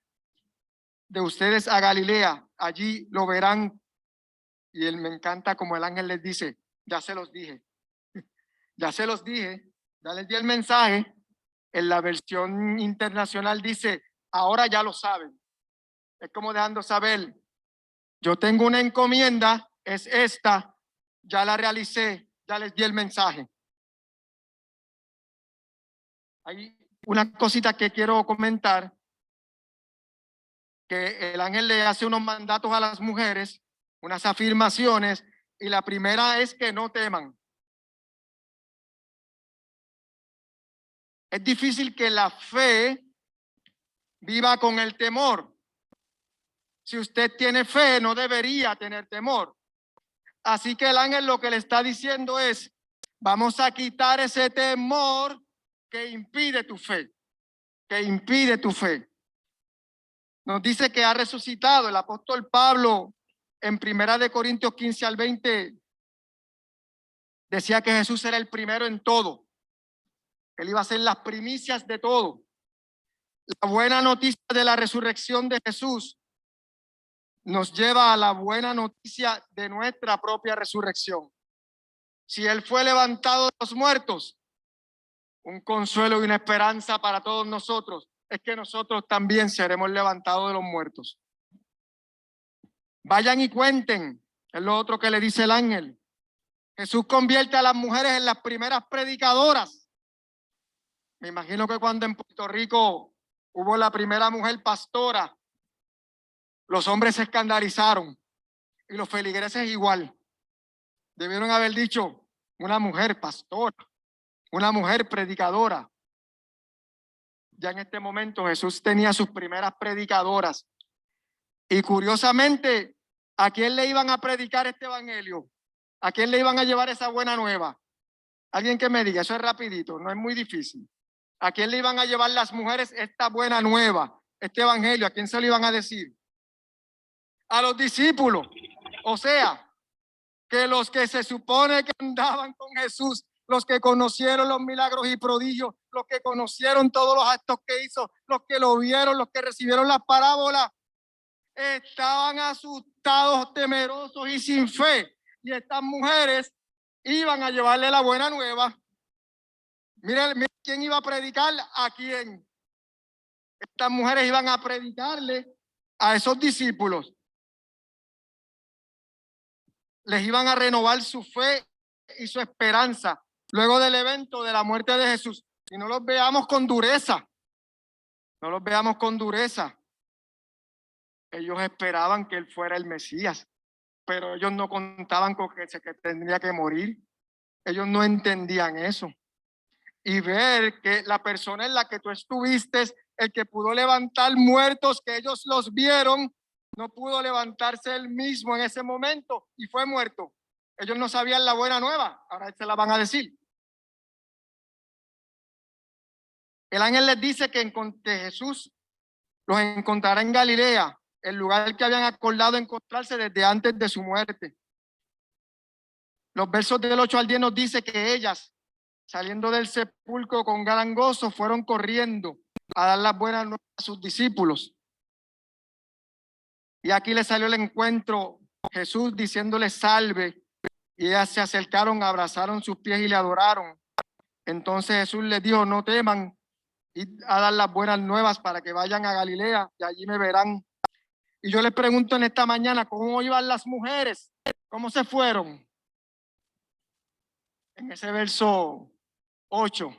de ustedes a Galilea, allí lo verán. Y él me encanta como el ángel les dice, ya se los dije, ya se los dije, ya les di el mensaje. En la versión internacional dice, ahora ya lo saben. Es como dejando saber, yo tengo una encomienda, es esta, ya la realicé, ya les di el mensaje. Hay una cosita que quiero comentar, que el ángel le hace unos mandatos a las mujeres, unas afirmaciones, y la primera es que no teman. Es difícil que la fe viva con el temor. Si usted tiene fe, no debería tener temor. Así que el ángel lo que le está diciendo es, vamos a quitar ese temor que impide tu fe, que impide tu fe. Nos dice que ha resucitado. El apóstol Pablo en 1 Corintios 15 al 20 decía que Jesús era el primero en todo. Él iba a ser las primicias de todo. La buena noticia de la resurrección de Jesús nos lleva a la buena noticia de nuestra propia resurrección. Si Él fue levantado de los muertos, un consuelo y una esperanza para todos nosotros es que nosotros también seremos levantados de los muertos. Vayan y cuenten, es lo otro que le dice el ángel. Jesús convierte a las mujeres en las primeras predicadoras. Me imagino que cuando en Puerto Rico hubo la primera mujer pastora, los hombres se escandalizaron y los feligreses igual. Debieron haber dicho una mujer pastora, una mujer predicadora. Ya en este momento Jesús tenía sus primeras predicadoras. Y curiosamente, ¿a quién le iban a predicar este evangelio? ¿A quién le iban a llevar esa buena nueva? Alguien que me diga, eso es rapidito, no es muy difícil. ¿A quién le iban a llevar las mujeres esta buena nueva, este evangelio? ¿A quién se lo iban a decir? A los discípulos. O sea, que los que se supone que andaban con Jesús, los que conocieron los milagros y prodigios, los que conocieron todos los actos que hizo, los que lo vieron, los que recibieron las parábolas, estaban asustados, temerosos y sin fe. Y estas mujeres iban a llevarle la buena nueva. Miren quién iba a predicar a quién. Estas mujeres iban a predicarle a esos discípulos. Les iban a renovar su fe y su esperanza luego del evento de la muerte de Jesús. Y no los veamos con dureza. No los veamos con dureza. Ellos esperaban que él fuera el Mesías, pero ellos no contaban con que tendría que morir. Ellos no entendían eso. Y ver que la persona en la que tú estuviste, el que pudo levantar muertos, que ellos los vieron, no pudo levantarse él mismo en ese momento y fue muerto. Ellos no sabían la buena nueva, ahora se la van a decir. El ángel les dice que Jesús los encontrará en Galilea, el lugar que habían acordado encontrarse desde antes de su muerte. Los versos del 8 al 10 nos dice que ellas, saliendo del sepulcro con gran gozo, fueron corriendo a dar las buenas nuevas a sus discípulos. Y aquí le salió el encuentro Jesús diciéndole salve, y ellas se acercaron, abrazaron sus pies y le adoraron. Entonces Jesús les dijo, no teman, id a dar las buenas nuevas para que vayan a Galilea y allí me verán. Y yo les pregunto en esta mañana, ¿cómo iban las mujeres? ¿Cómo se fueron? En ese verso 8.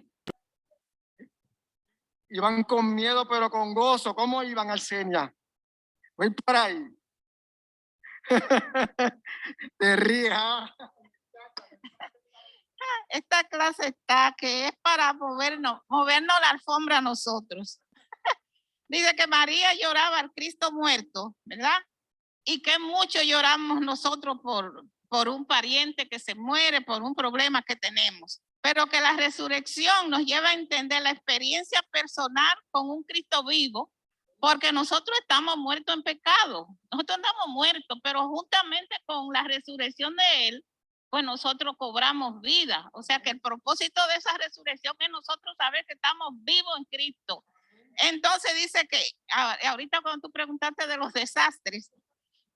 Iban con miedo pero con gozo. ¿Cómo iban, Arseña? Voy por ahí. Te ríes. Esta clase está que es para movernos la alfombra a nosotros. Dice que María lloraba al Cristo muerto, ¿verdad? Y que mucho lloramos nosotros por un pariente que se muere, por un problema que tenemos. Pero que la resurrección nos lleva a entender la experiencia personal con un Cristo vivo, porque nosotros estamos muertos en pecado. Nosotros andamos muertos, pero juntamente con la resurrección de Él, pues nosotros cobramos vida. O sea que el propósito de esa resurrección es nosotros saber que estamos vivos en Cristo. Entonces dice que, ahorita cuando tú preguntaste de los desastres,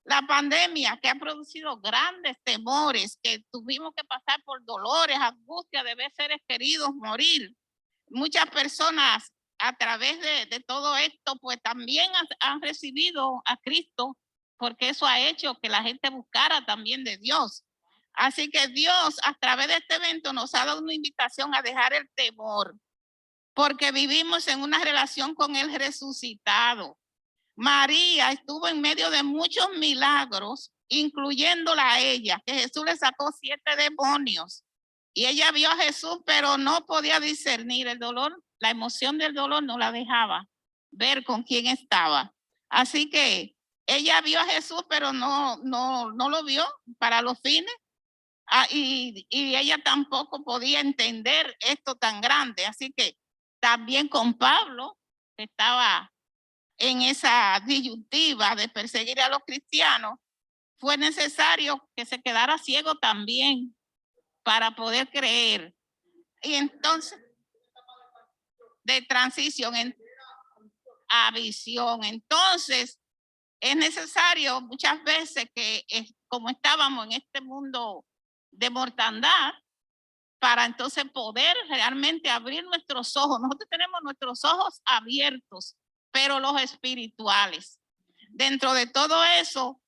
la pandemia que ha producido grandes temores, que tuvimos que pasar por dolores, angustia de ver seres queridos morir. Muchas personas a través de todo esto, pues también han recibido a Cristo, porque eso ha hecho que la gente buscara también de Dios. Así que Dios, a través de este evento, nos ha dado una invitación a dejar el temor, porque vivimos en una relación con el resucitado. María estuvo en medio de muchos milagros, incluyéndola a ella, que Jesús le sacó 7 demonios. Y ella vio a Jesús, pero no podía discernir el dolor. La emoción del dolor no la dejaba ver con quién estaba. Así que ella vio a Jesús, pero no lo vio para los fines. Y ella tampoco podía entender esto tan grande. Así que también con Pablo, que estaba en esa disyuntiva de perseguir a los cristianos, fue necesario que se quedara ciego también para poder creer. Y entonces, de transición a visión. Entonces, es necesario muchas veces que, como estábamos en este mundo de mortandad, para entonces poder realmente abrir nuestros ojos. Nosotros tenemos nuestros ojos abiertos, pero los espirituales. Dentro de todo eso,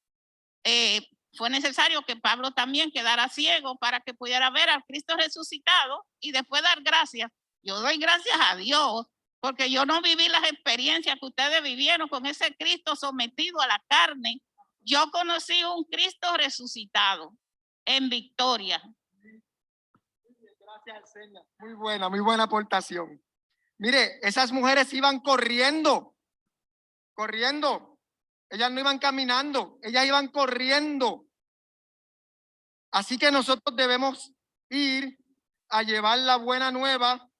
fue necesario que Pablo también quedara ciego para que pudiera ver al Cristo resucitado y después dar gracias. Yo doy gracias a Dios porque yo no viví las experiencias que ustedes vivieron con ese Cristo sometido a la carne. Yo conocí un Cristo resucitado en victoria. Gracias al Señor. Muy buena aportación. Mire, esas mujeres iban corriendo. Ellas no iban caminando, ellas iban corriendo. Así que nosotros debemos ir a llevar la buena nueva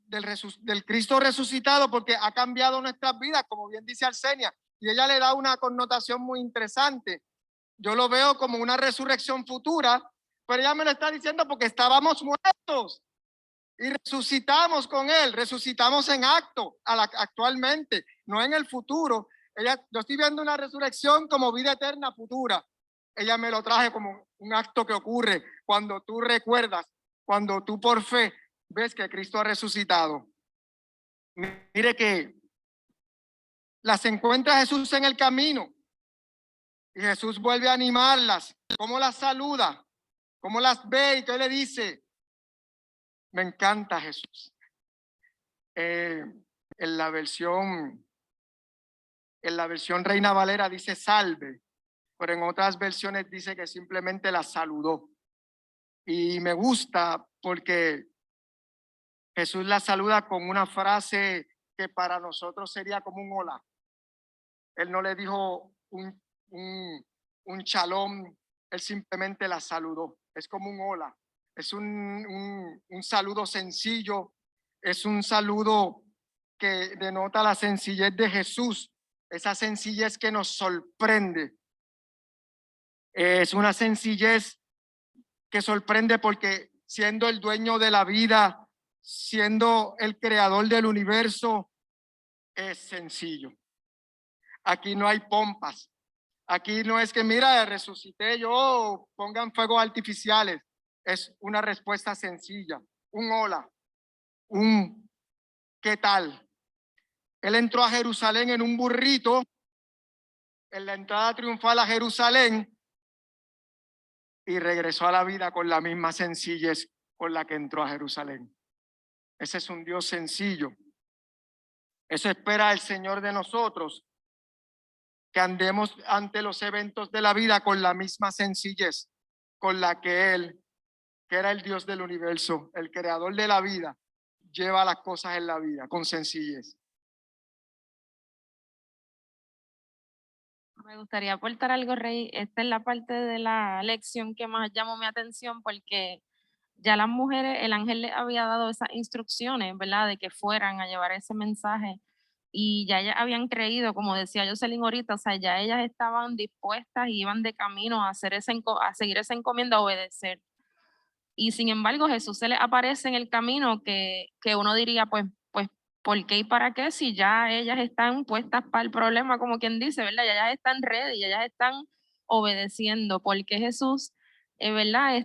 del Cristo resucitado, porque ha cambiado nuestras vidas, como bien dice Arsenia, y ella le da una connotación muy interesante. Yo lo veo como una resurrección futura, pero ella me lo está diciendo porque estábamos muertos y resucitamos con él, resucitamos en acto actualmente, no en el futuro. Yo estoy viendo una resurrección como vida eterna futura. Ella me lo traje como un acto que ocurre cuando tú recuerdas, cuando tú por fe ves que Cristo ha resucitado. Mire que las encuentra Jesús en el camino y Jesús vuelve a animarlas. ¿Cómo las saluda? ¿Cómo las ve? ¿Y qué le dice? Me encanta Jesús. En la versión Reina Valera dice salve, pero en otras versiones dice que simplemente la saludó. Y me gusta porque Jesús la saluda con una frase que para nosotros sería como un hola. Él no le dijo un shalom, él simplemente la saludó. Es como un hola. Es un saludo sencillo, es un saludo que denota la sencillez de Jesús, esa sencillez que nos sorprende. Es una sencillez que sorprende porque siendo el dueño de la vida, siendo el creador del universo, es sencillo. Aquí no hay pompas. Aquí no es que, mira, resucité yo, pongan fuegos artificiales. Es una respuesta sencilla, un hola, un ¿qué tal? Él entró a Jerusalén en un burrito, en la entrada triunfal a Jerusalén, y regresó a la vida con la misma sencillez con la que entró a Jerusalén. Ese es un Dios sencillo. Eso espera el Señor de nosotros, que andemos ante los eventos de la vida con la misma sencillez con la que Él, que era el Dios del universo, el creador de la vida, lleva las cosas en la vida con sencillez. Me gustaría aportar algo, Rey. Esta es la parte de la lección que más llamó mi atención porque ya las mujeres, el ángel les había dado esas instrucciones, ¿verdad? De que fueran a llevar ese mensaje y ya ellas habían creído, como decía Jocelyn ahorita, o sea, ya ellas estaban dispuestas y iban de camino a hacer a seguir esa encomienda, a obedecer. Y sin embargo, Jesús se les aparece en el camino que uno diría, pues, ¿por qué y para qué? Si ya ellas están puestas para el problema, como quien dice, ¿verdad? Ya ellas están ready, ya ellas están obedeciendo. Porque Jesús, ¿verdad?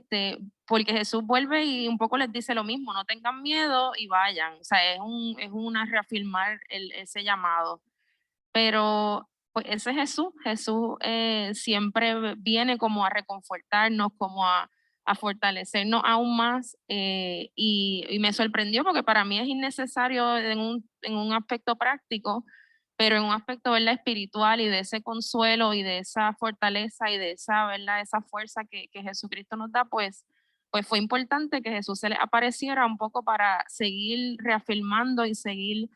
Porque Jesús vuelve y un poco les dice lo mismo, no tengan miedo y vayan. O sea, es una reafirmar ese llamado. Pero pues ese Jesús siempre viene como a reconfortarnos, como a fortalecernos aún más y me sorprendió porque para mí es innecesario en un aspecto práctico, pero en un aspecto, ¿verdad?, espiritual y de ese consuelo y de esa fortaleza y de esa, ¿verdad?, esa fuerza que Jesucristo nos da, pues fue importante que Jesús se le apareciera un poco para seguir reafirmando y seguir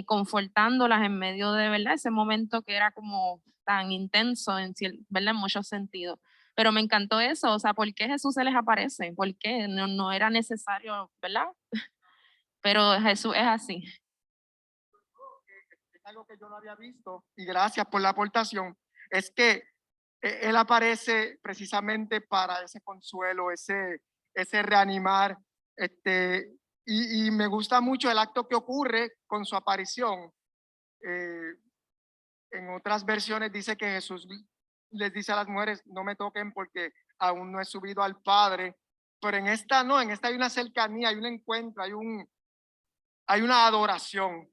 confortándolas en medio de, ¿verdad?, ese momento que era como tan intenso, ¿verdad?, en muchos sentidos. Pero me encantó eso, o sea, ¿por qué Jesús se les aparece? ¿Por qué? No era necesario, ¿verdad? Pero Jesús es así. Es algo que yo no había visto y gracias por la aportación. Es que Él aparece precisamente para ese consuelo, ese reanimar, y me gusta mucho el acto que ocurre con su aparición. En otras versiones dice que Jesús les dice a las mujeres, no me toquen porque aún no he subido al Padre. Pero en esta no, en esta hay una cercanía, hay un encuentro, hay una adoración.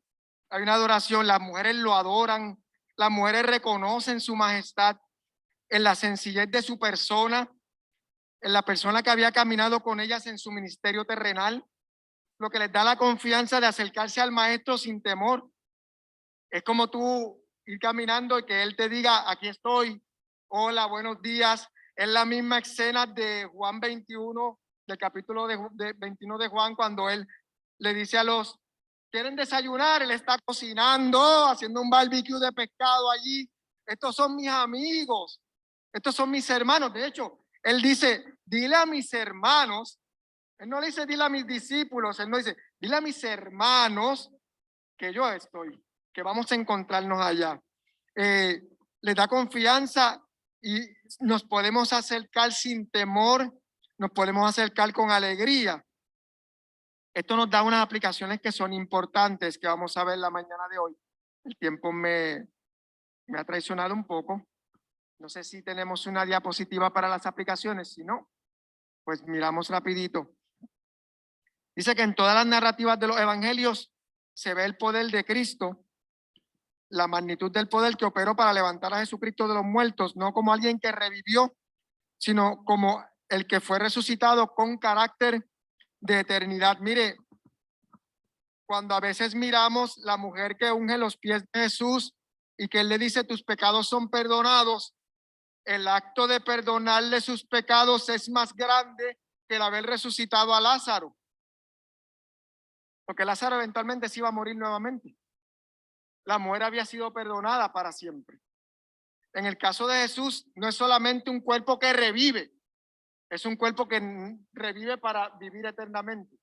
Hay una adoración, las mujeres lo adoran, las mujeres reconocen su majestad en la sencillez de su persona, en la persona que había caminado con ellas en su ministerio terrenal, lo que les da la confianza de acercarse al maestro sin temor. Es como tú ir caminando y que él te diga, aquí estoy, hola, buenos días. Es la misma escena de Juan 21, del capítulo de 21 de Juan, cuando él le dice a los, ¿quieren desayunar? Él está cocinando, haciendo un barbecue de pescado allí. Estos son mis amigos, estos son mis hermanos. De hecho, él dice, dile a mis hermanos. Él no le dice, dile a mis discípulos. Él no dice, dile a mis hermanos que yo estoy, que vamos a encontrarnos allá. Les da confianza y nos podemos acercar sin temor, nos podemos acercar con alegría. Esto nos da unas aplicaciones que son importantes, que vamos a ver la mañana de hoy. El tiempo me ha traicionado un poco. No sé si tenemos una diapositiva para las aplicaciones. Si no, pues miramos rapidito. Dice que en todas las narrativas de los evangelios se ve el poder de Cristo, la magnitud del poder que operó para levantar a Jesucristo de los muertos, no como alguien que revivió, sino como el que fue resucitado con carácter de eternidad. Mire, cuando a veces miramos la mujer que unge los pies de Jesús y que él le dice tus pecados son perdonados, el acto de perdonarle sus pecados es más grande que el haber resucitado a Lázaro, porque Lázaro eventualmente se iba a morir nuevamente. La mujer había sido perdonada para siempre. En el caso de Jesús, no es solamente un cuerpo que revive, es un cuerpo que revive para vivir eternamente.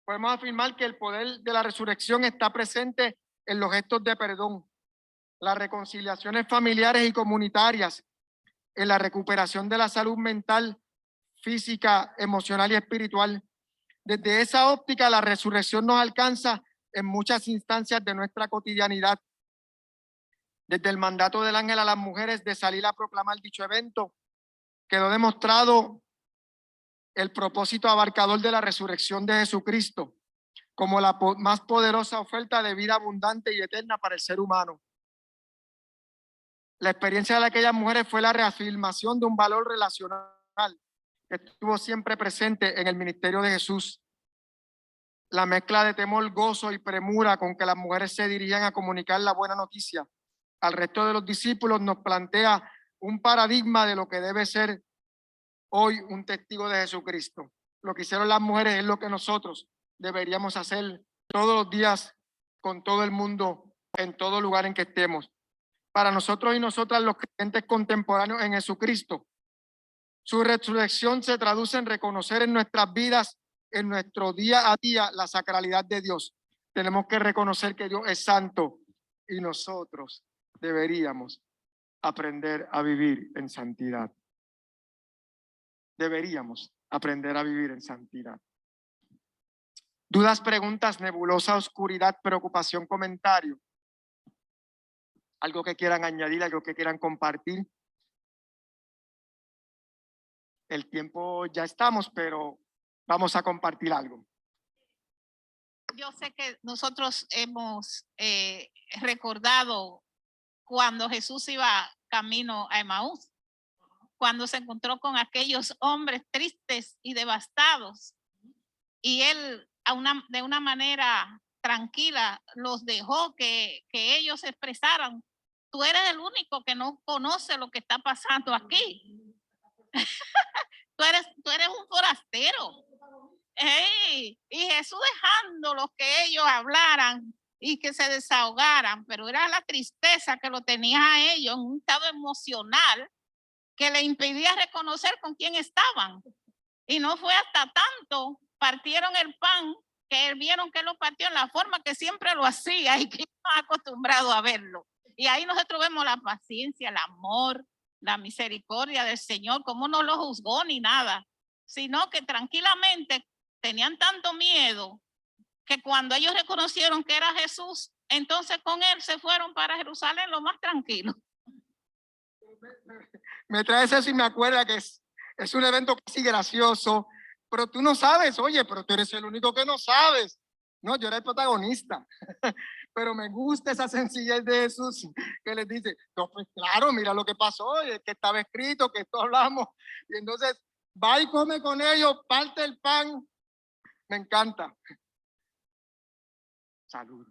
Podemos afirmar que el poder de la resurrección está presente en los gestos de perdón, las reconciliaciones familiares y comunitarias, en la recuperación de la salud mental, física, emocional y espiritual. Desde esa óptica, la resurrección nos alcanza en muchas instancias de nuestra cotidianidad. Desde el mandato del ángel a las mujeres de salir a proclamar dicho evento, quedó demostrado el propósito abarcador de la resurrección de Jesucristo como la más poderosa oferta de vida abundante y eterna para el ser humano. La experiencia de aquellas mujeres fue la reafirmación de un valor relacional que estuvo siempre presente en el ministerio de Jesús. La mezcla de temor, gozo y premura con que las mujeres se dirigían a comunicar la buena noticia al resto de los discípulos nos plantea un paradigma de lo que debe ser hoy un testigo de Jesucristo. Lo que hicieron las mujeres es lo que nosotros deberíamos hacer todos los días con todo el mundo, en todo lugar en que estemos. Para nosotros y nosotras los creyentes contemporáneos en Jesucristo, su resurrección se traduce en reconocer en nuestras vidas, en nuestro día a día, la sacralidad de Dios. Tenemos que reconocer que Dios es santo y nosotros deberíamos aprender a vivir en santidad. Deberíamos aprender a vivir en santidad. Dudas, preguntas, nebulosa, oscuridad, preocupación, comentario. Algo que quieran añadir, algo que quieran compartir. El tiempo ya estamos, pero vamos a compartir algo. Yo sé que nosotros hemos recordado cuando Jesús iba camino a Emaús, cuando se encontró con aquellos hombres tristes y devastados, y él de una manera tranquila los dejó que ellos se expresaran. Tú eres el único que no conoce lo que está pasando aquí. tú eres un forastero. Hey, y Jesús dejándolos que ellos hablaran y que se desahogaran, pero era la tristeza que lo tenía a ellos en un estado emocional que le impedía reconocer con quién estaban. Y no fue hasta tanto partieron el pan que vieron que lo partió en la forma que siempre lo hacía y que estamos acostumbrados a verlo. Y ahí nosotros vemos la paciencia, el amor, la misericordia del Señor, como no lo juzgó ni nada, sino que tranquilamente tenían tanto miedo que cuando ellos reconocieron que era Jesús, entonces con él se fueron para Jerusalén lo más tranquilo. Me trae eso y me acuerda que Es un evento casi gracioso, pero tú no sabes, oye, pero tú eres el único que no sabes. No, yo era el protagonista. Pero me gusta esa sencillez de Jesús que les dice, no, pues claro, mira lo que pasó, y es que estaba escrito, que esto hablamos. Y entonces va y come con ellos, parte el pan. Me encanta. Salud.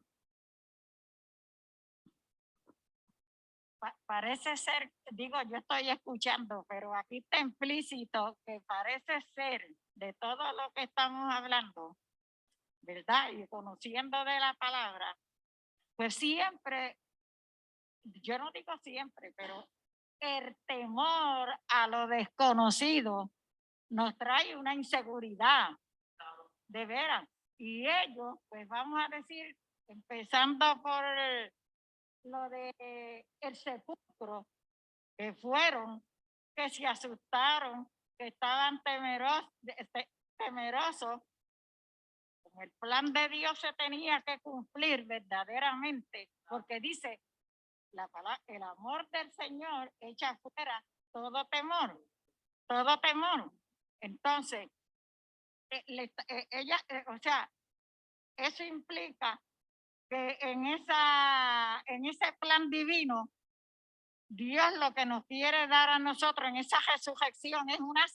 Parece ser, digo, yo estoy escuchando, pero aquí está implícito que parece ser de todo lo que estamos hablando, ¿verdad? Y conociendo de la palabra, pues siempre, yo no digo siempre, pero el temor a lo desconocido nos trae una inseguridad, de veras. Y ellos, pues vamos a decir, empezando por lo de el sepulcro, que fueron, que se asustaron, que estaban temerosos, como el plan de Dios se tenía que cumplir verdaderamente, porque dice la palabra, el amor del Señor echa fuera todo temor, todo temor. Entonces, o sea, eso implica que en ese plan divino, Dios lo que nos quiere dar a nosotros en esa resurrección es una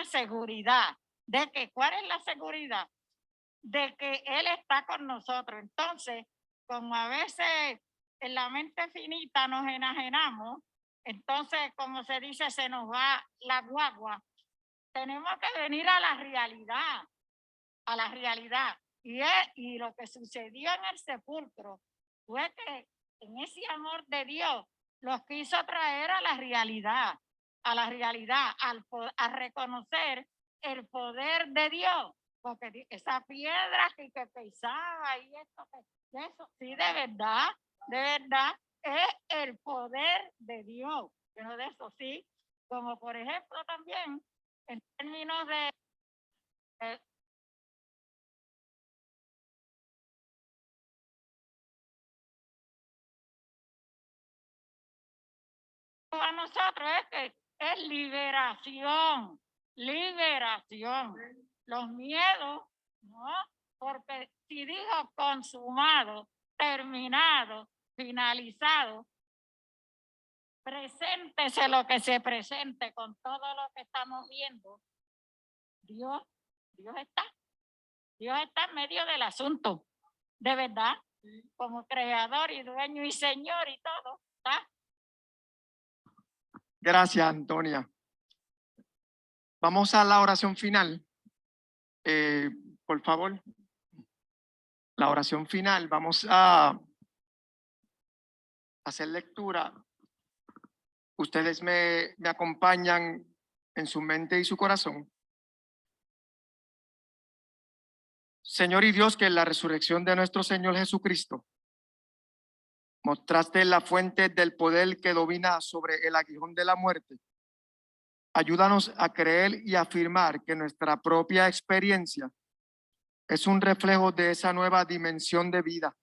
seguridad de que, ¿cuál es la seguridad? De que Él está con nosotros. Entonces, como a veces en la mente finita nos enajenamos, entonces, como se dice, se nos va la guagua. Tenemos que venir a la realidad, Y lo que sucedió en el sepulcro fue que en ese amor de Dios los quiso traer a la realidad, a reconocer el poder de Dios, porque esa piedra que pesaba y eso, sí, de verdad, es el poder de Dios, pero de eso sí, como por ejemplo también en términos de a nosotros es que es liberación. Los miedos, ¿no? Porque si dijo consumado, terminado, finalizado, preséntese lo que se presente con todo lo que estamos viendo. Dios está en medio del asunto, de verdad, como creador y dueño y señor y todo, ¿está? Gracias, Antonia. Vamos a la oración final. Por favor. La oración final. Vamos a hacer lectura. Ustedes me acompañan en su mente y su corazón. Señor y Dios, que en la resurrección de nuestro Señor Jesucristo mostraste la fuente del poder que domina sobre el aguijón de la muerte. Ayúdanos a creer y afirmar que nuestra propia experiencia es un reflejo de esa nueva dimensión de vida.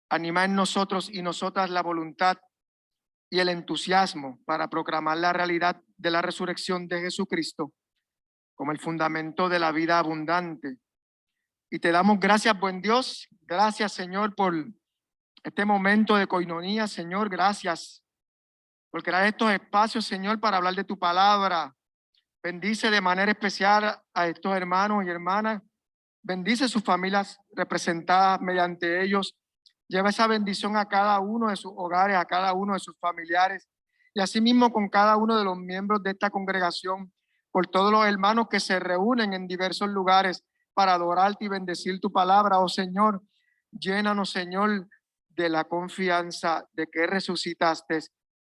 Anima en nosotros y nosotras la voluntad y el entusiasmo para proclamar la realidad de la resurrección de Jesucristo como el fundamento de la vida abundante. Y te damos gracias, buen Dios. Gracias, Señor, por este momento de coinonía, Señor. Gracias por crear estos espacios, Señor, para hablar de tu palabra. Bendice de manera especial a estos hermanos y hermanas. Bendice sus familias representadas mediante ellos. Lleva esa bendición a cada uno de sus hogares, a cada uno de sus familiares y asimismo con cada uno de los miembros de esta congregación, por todos los hermanos que se reúnen en diversos lugares para adorarte y bendecir tu palabra. Oh Señor, llénanos, Señor, de la confianza de que resucitaste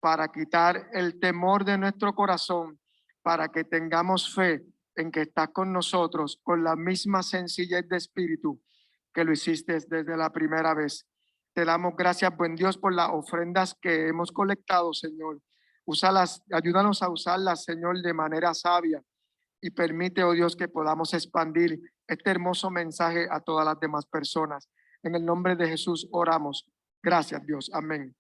para quitar el temor de nuestro corazón, para que tengamos fe en que estás con nosotros con la misma sencillez de espíritu que lo hiciste desde la primera vez. Te damos gracias, buen Dios, por las ofrendas que hemos colectado, Señor. Úsalas, ayúdanos a usarlas, Señor, de manera sabia y permite, oh Dios, que podamos expandir este hermoso mensaje a todas las demás personas. En el nombre de Jesús oramos. Gracias, Dios. Amén.